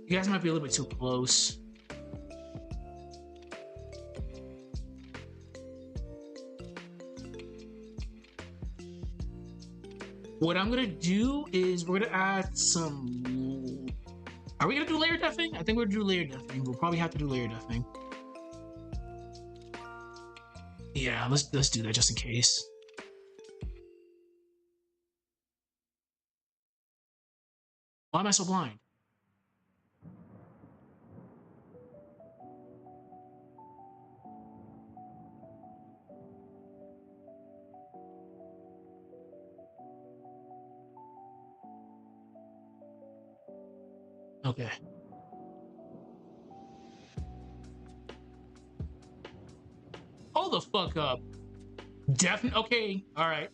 You guys might be a little bit too close. What I'm gonna do is we're gonna add some. Are we gonna do layer deafing? I think we're gonna do layer deafing. We'll probably have to do layer deafing. Yeah, let's do that just in case. Why am I so blind? Okay. Hold the fuck up. Definitely. Okay. All right.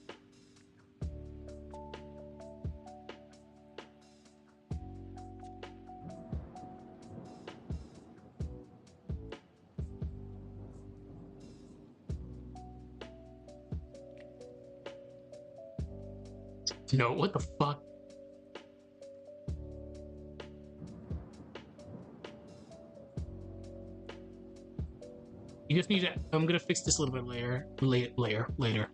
No, what the fuck? You just need to. I'm gonna fix this a little bit later. Later.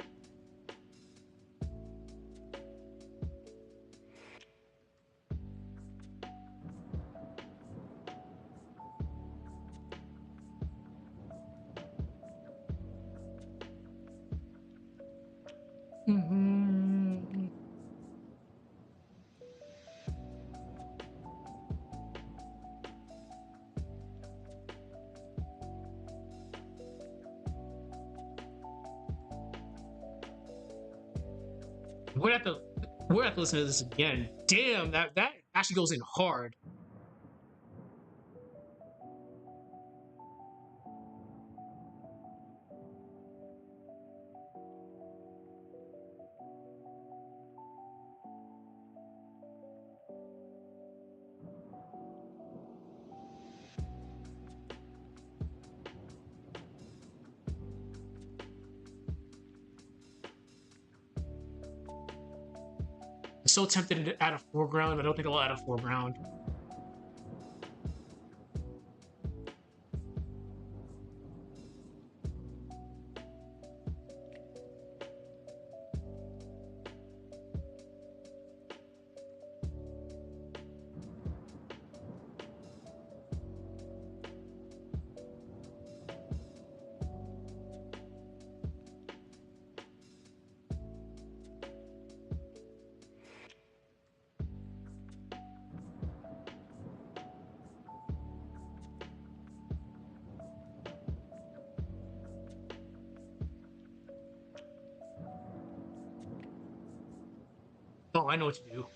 We're at the. We're at to listen to this again. Damn, that actually goes in hard. I'm so tempted to add a foreground, but I don't think I'll add a foreground. Oh, I know what to do.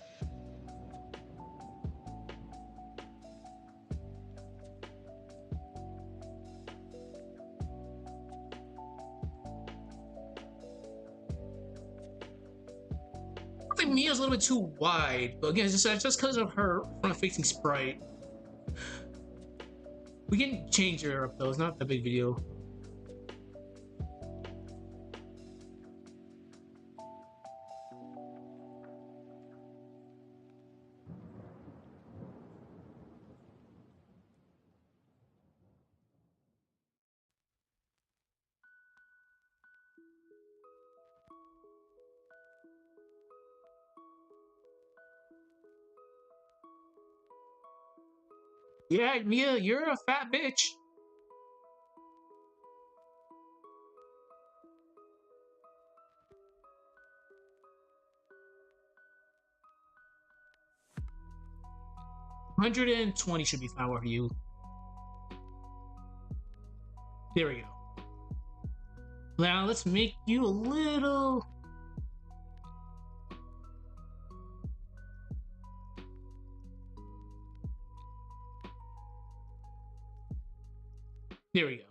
I think Mia's a little bit too wide, but again, it's just because of her front-facing sprite. We can change her up though. It's not that big video. Yeah, Mia, you're a fat bitch. $120 should be fine with you. There we go. Now let's make you a little. There we go.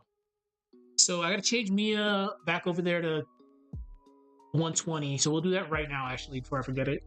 So I gotta change Mia back over there to 120. So we'll do that right now, actually, before I forget it.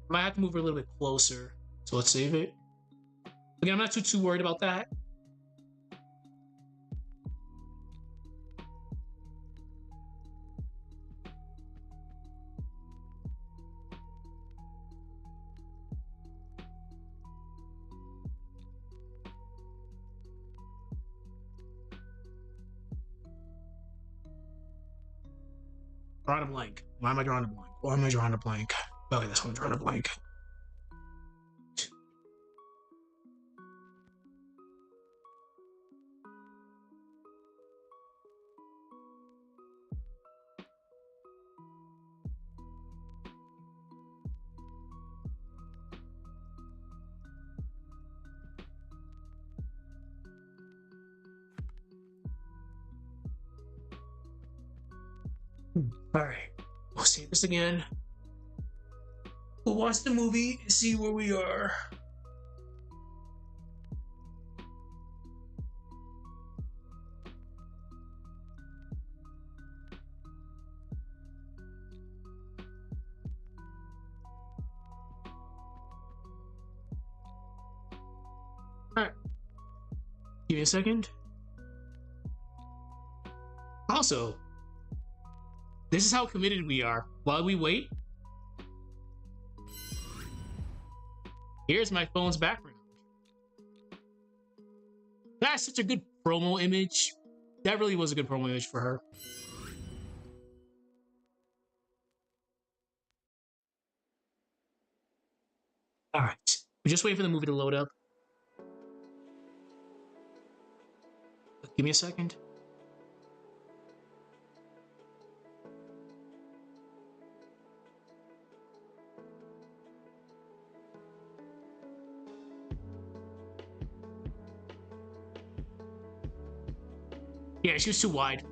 Might have to move her a little bit closer. So let's save it. Again, I'm not too worried about that. Drawing a blank. Why am I drawing a blank? Why am I drawing a blank? Okay, that's why I'm drawing a blank. All right, we'll save this again. We'll watch the movie and see where we are. All right, give me a second. Also, this is how committed we are. While we wait, here's my phone's background. That's such a good promo image. That really was a good promo image for her. All right, we just wait for the movie to load up. Give me a second. Yeah, she was too wide.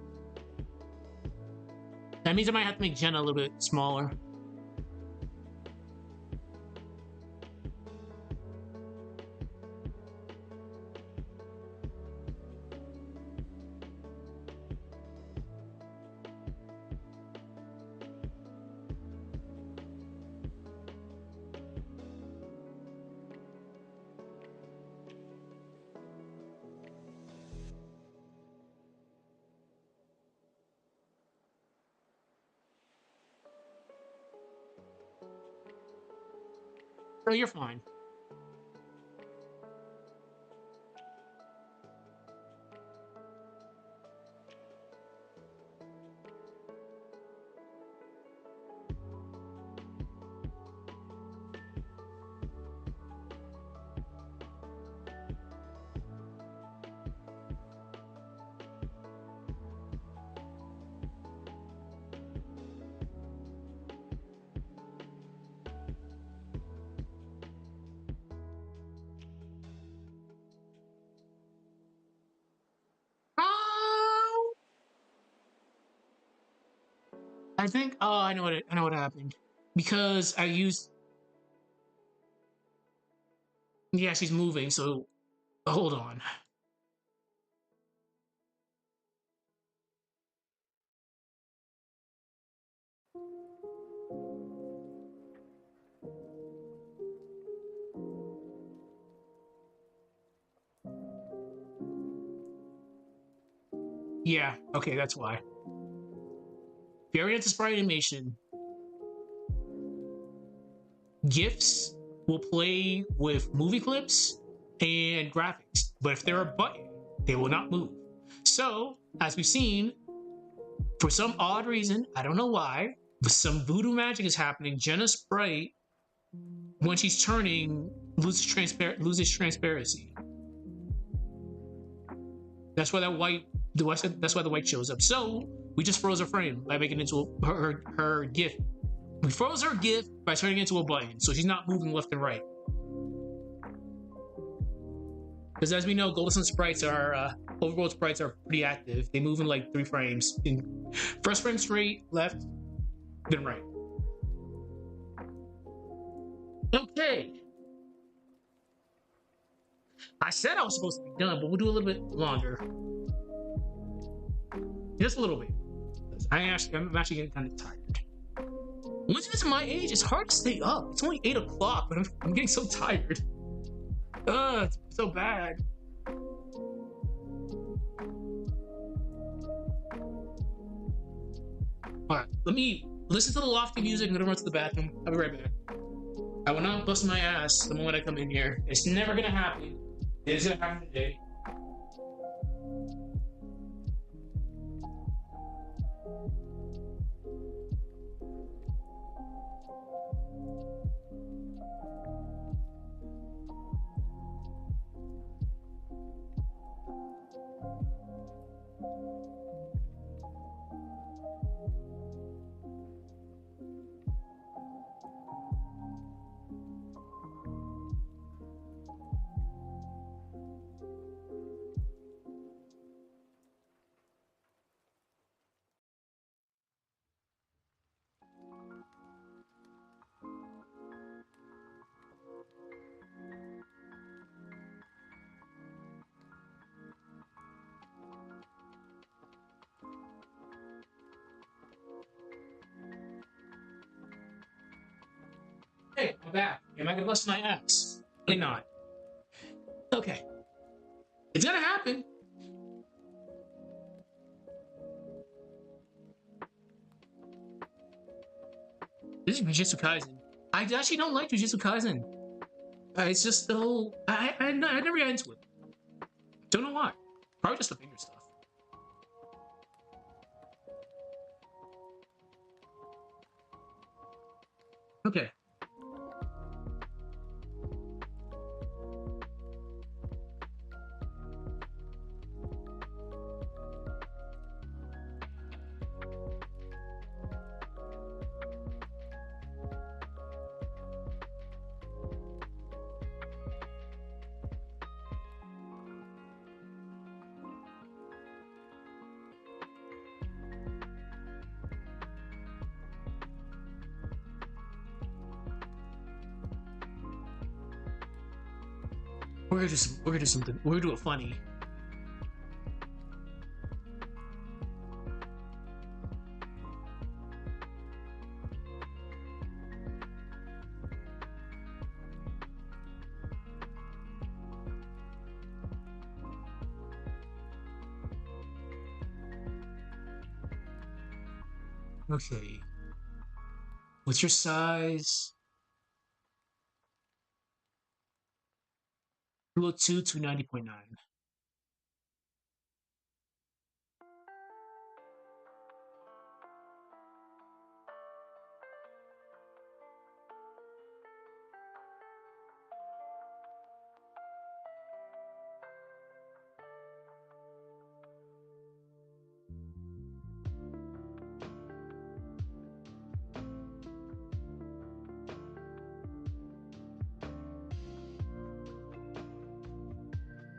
That means I might have to make Jenna a little bit smaller. No, you're fine. Oh, I think. Oh, I know what happened. Because I used. Yeah, she's moving. So hold on. Yeah, okay, that's why. Variant to sprite animation. GIFs will play with movie clips and graphics, but if they're a button, they will not move. So, as we've seen, for some odd reason, I don't know why, but some voodoo magic is happening. Jenna's sprite, when she's turning, loses transparency. That's why that's why the white shows up. So we just froze her frame by making it into her GIF. We froze her GIF by turning it into a button, so she's not moving left and right. Because as we know, Golden Sun sprites are overworld sprites are pretty active. They move in like 3 frames. First frame straight, left, then right. Okay. I said I was supposed to be done, but we'll do a little bit longer. Just a little bit. I'm actually getting kind of tired. Once you get to my age, it's hard to stay up. It's only 8 o'clock, but I'm getting so tired. It's so bad. Alright, let me listen to the lofty music. I'm gonna run to the bathroom. I'll be right back. I will not bust my ass the moment I come in here. It's never gonna happen. It is gonna happen today. Hey, I'm back. Am I gonna bust my ass? Probably not. Okay. It's gonna happen. This is Jujutsu Kaisen. I actually don't like Jujutsu Kaisen. It's just the whole. I never got into it. Don't know why. Probably just the finger stuff. Okay. We're gonna do something. We're gonna do it funny. Okay. What's your size? 202 to 90.9.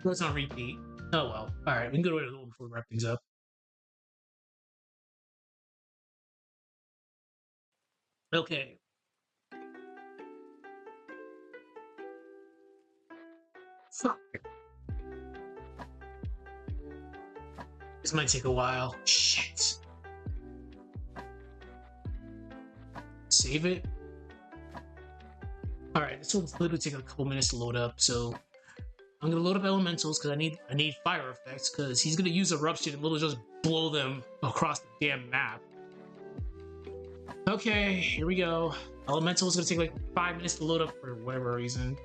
Let's not repeat. Oh well. Alright, we can go to it a little before we wrap things up. Okay. Fuck. This might take a while. Shit. Save it. Alright, this will literally take a couple minutes to load up, so I'm gonna load up elementals because I need fire effects because he's gonna use eruption and little just blow them across the damn map. Okay, here we go. Elemental is gonna take like 5 minutes to load up for whatever reason.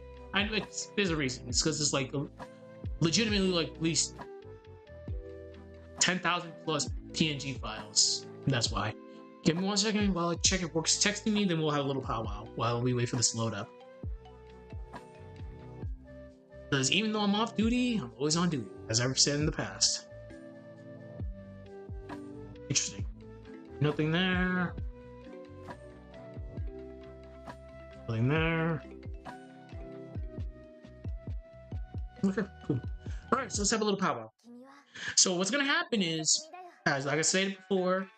There's a reason. It's because it's like legitimately like at least 10,000 plus PNG files. That's why. Give me 1 second while I check if Work's texting me, then we'll have a little powwow while we wait for this to load up. Because even though I'm off duty, I'm always on duty, as I've said in the past. Interesting. Nothing there. Nothing there. Okay, cool. Alright, so let's have a little powwow. So what's gonna happen is, as like I said before,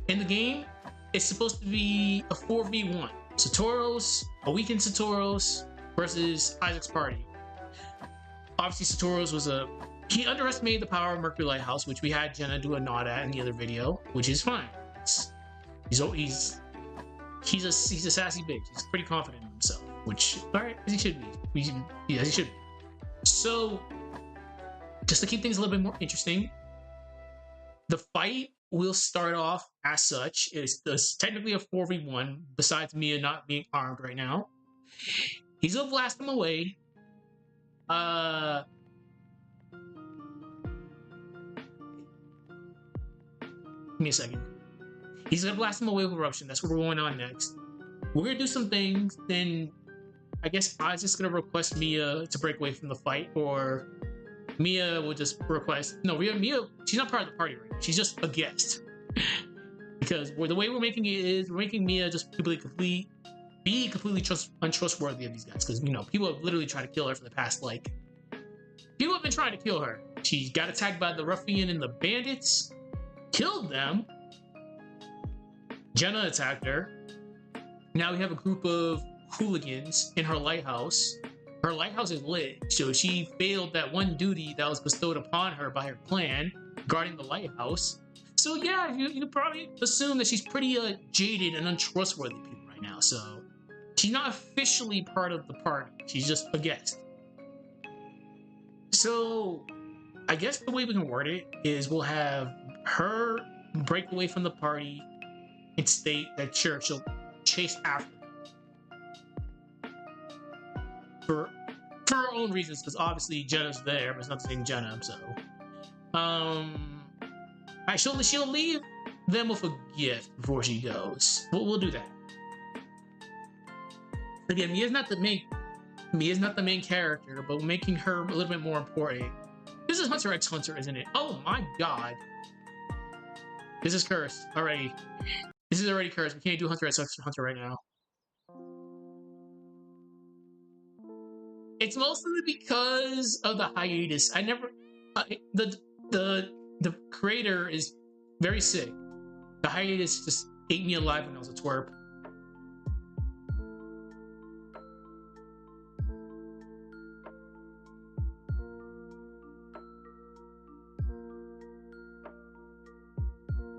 in the game, it's supposed to be a 4v1. Saturos, a weakened Saturos versus Isaac's party. Obviously, Saturos was he underestimated the power of Mercury Lighthouse, which we had Jenna do a nod at in the other video, which is fine. He's a sassy bitch. He's pretty confident in himself, which alright, as he should be. As he should be. So, just to keep things a little bit more interesting, the fight will start off as such. It's technically a 4v1, besides Mia not being armed right now. He's gonna blast him away. Give me a second. He's gonna blast him away with eruption. That's what we're going on next. We're gonna do some things. Then I guess Isaac's gonna request Mia to break away from the fight, or Mia will just request. No, Mia. She's not part of the party right now. She's just a guest. Because the way we're making it is we're making Mia just completely untrustworthy of these guys. Because people have literally tried to kill her for the past people have been trying to kill her. She got attacked by the ruffian and the bandits, killed them. Jenna attacked her. Now we have a group of hooligans in her lighthouse. Her lighthouse is lit, so she failed that one duty that was bestowed upon her by her clan, guarding the lighthouse. So yeah, you probably assume that she's pretty jaded and untrustworthy people right now. So she's not officially part of the party. She's just a guest. So I guess the way we can word it is we'll have her break away from the party and state that sure, she'll chase after for her own reasons, because obviously Jenna's there, but it's not saying Jenna, so she'll leave them with a gift before she goes. We'll do that. Again, Mia's not the main character, but making her a little bit more important. This is Hunter x Hunter, isn't it? Oh my god. This is cursed already. This is already cursed. We can't do Hunter x Hunter right now. It's mostly because of the hiatus. I never... the creator is very sick. The hiatus just ate me alive when I was a twerp.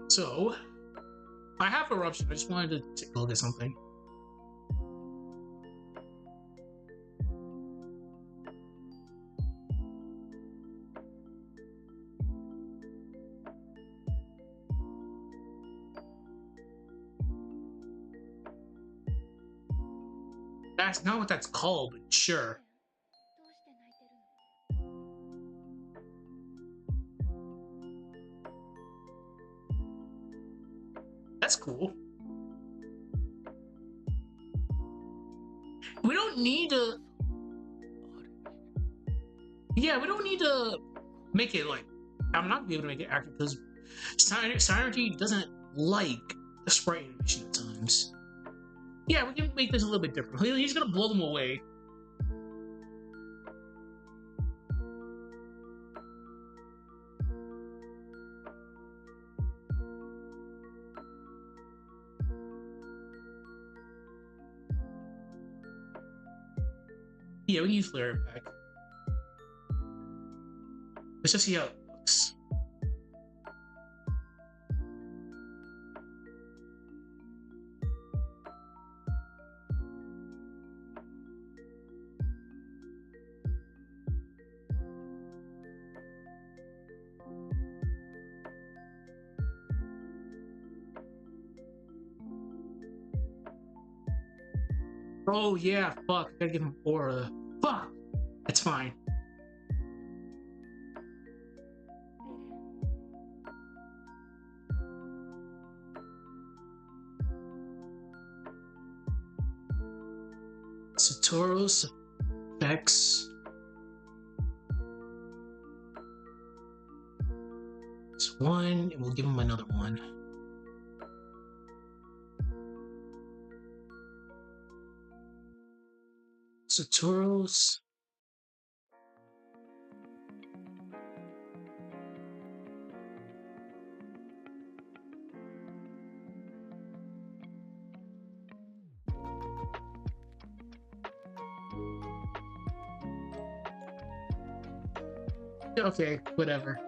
So, I have eruption. I just wanted to take a look at something. That's not what that's called, but sure. That's cool. We don't need to... Yeah, we don't need to make it like... I'm not gonna be able to make it accurate because Synergy doesn't like the sprite animation at times. Yeah, we can make this a little bit different. He's gonna blow them away. Yeah, we can use flare it back. Let's just see how it looks. Oh yeah, fuck. I gotta give him aura. Fuck. That's fine. Saturos effects. It's one, and we'll give him another one. Saturos. Okay, whatever.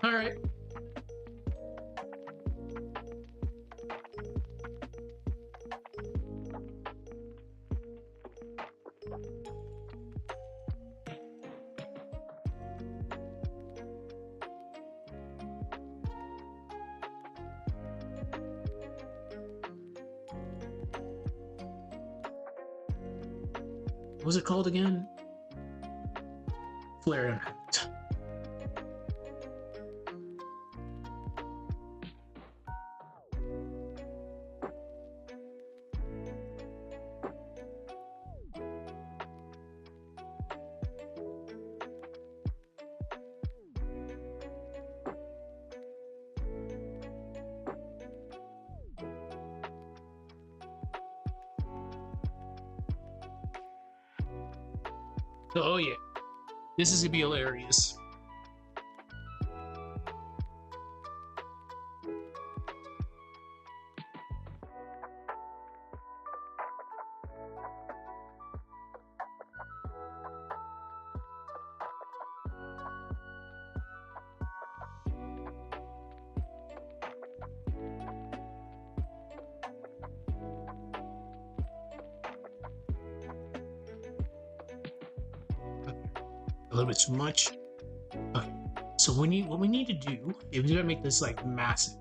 All right. What was it called again? Flare impact. Oh yeah, this is gonna be hilarious. A little bit too much. Okay. So what we need to do is we gotta make this like massive.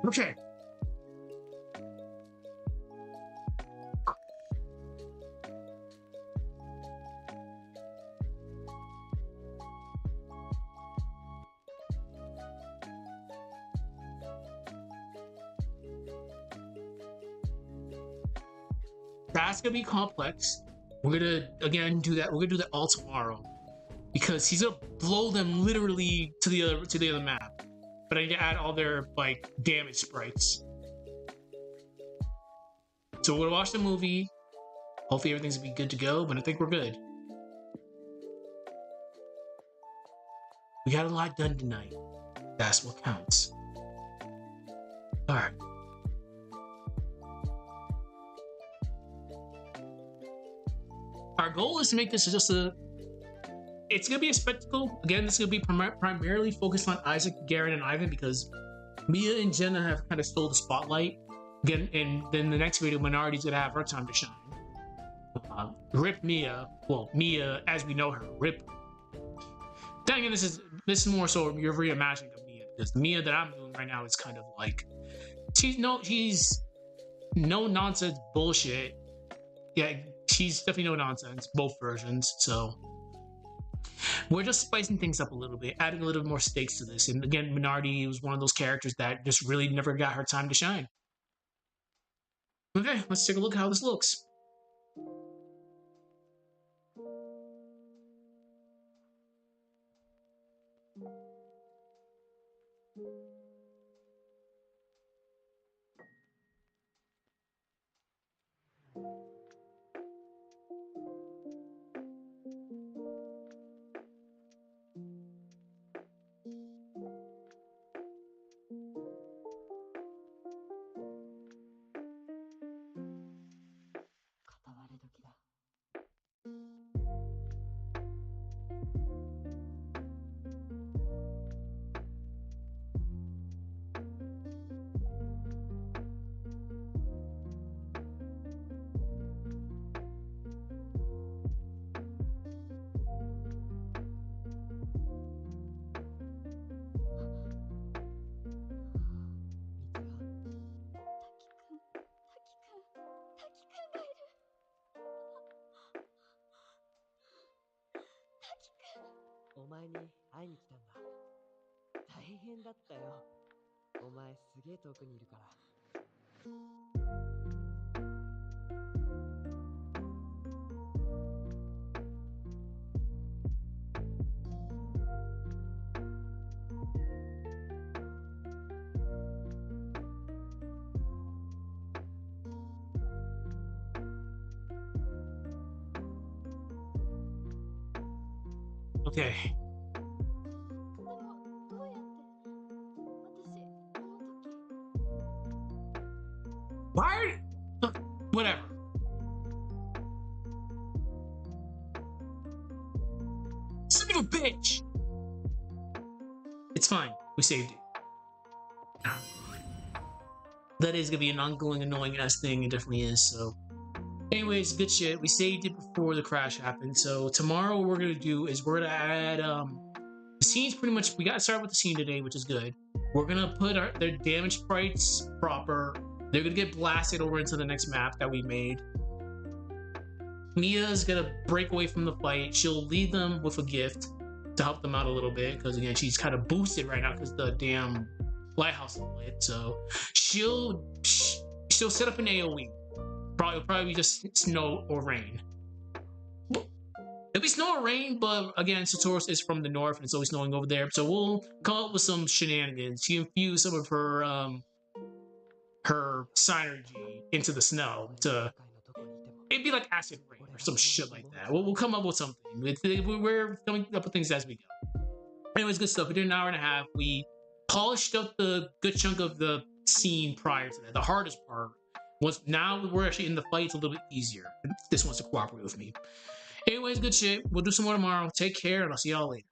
Okay. That's gonna be complex. We're gonna again do that. We're gonna do that all tomorrow because he's gonna blow them literally to the other map. But I need to add all their like damage sprites. So we're gonna watch the movie. Hopefully everything's gonna be good to go. But I think we're good. We got a lot done tonight. That's what counts. All right. Our goal is to make this just a. It's gonna be a spectacle. Again, this is gonna be primarily focused on Isaac, Garen, and Ivan because Mia and Jenna have kind of stole the spotlight. Again, and then the next video, Minority's gonna have her time to shine. Rip Mia. Well, Mia as we know her. Rip. Then again, this is more so your reimagining of Mia because Mia that I'm doing right now is kind of like she's no nonsense bullshit. Yeah, she's definitely no nonsense. Both versions. So we're just spicing things up a little bit, adding a little more stakes to this. And again, Minardi was one of those characters that just really never got her time to shine. Okay, let's take a look at how this looks. お前に会いに来たんだ。大変だったよ。お前すげえ遠くにいるから。Okay. Why are whatever. Son of a bitch! It's fine. We saved it. That is gonna be an ongoing annoying ass thing. It definitely is. So, anyways, good shit. We saved it before the crash happened. So tomorrow, what we're gonna do is we're gonna add the scenes. Pretty much, we got started with the scene today, which is good. We're gonna put their damage sprites proper. They're gonna get blasted over into the next map that we made. Mia's gonna break away from the fight. She'll lead them with a gift to help them out a little bit because again, she's kind of boosted right now because the damn lighthouse is lit. So she'll set up an AOE. Probably just snow or rain. It'll be snow or rain, but again, Saturos is from the north and it's always snowing over there. So we'll come up with some shenanigans. She infused some of her synergy into the snow to it'd be like acid rain or some shit like that. We'll come up with something. We're coming up with things as we go. Anyways, good stuff. We did an hour and a half. We polished up the good chunk of the scene prior to that. The hardest part was now we're actually in the fight. It's a little bit easier. This wants to cooperate with me. Anyways, good shit. We'll do some more tomorrow. Take care, and I'll see y'all later.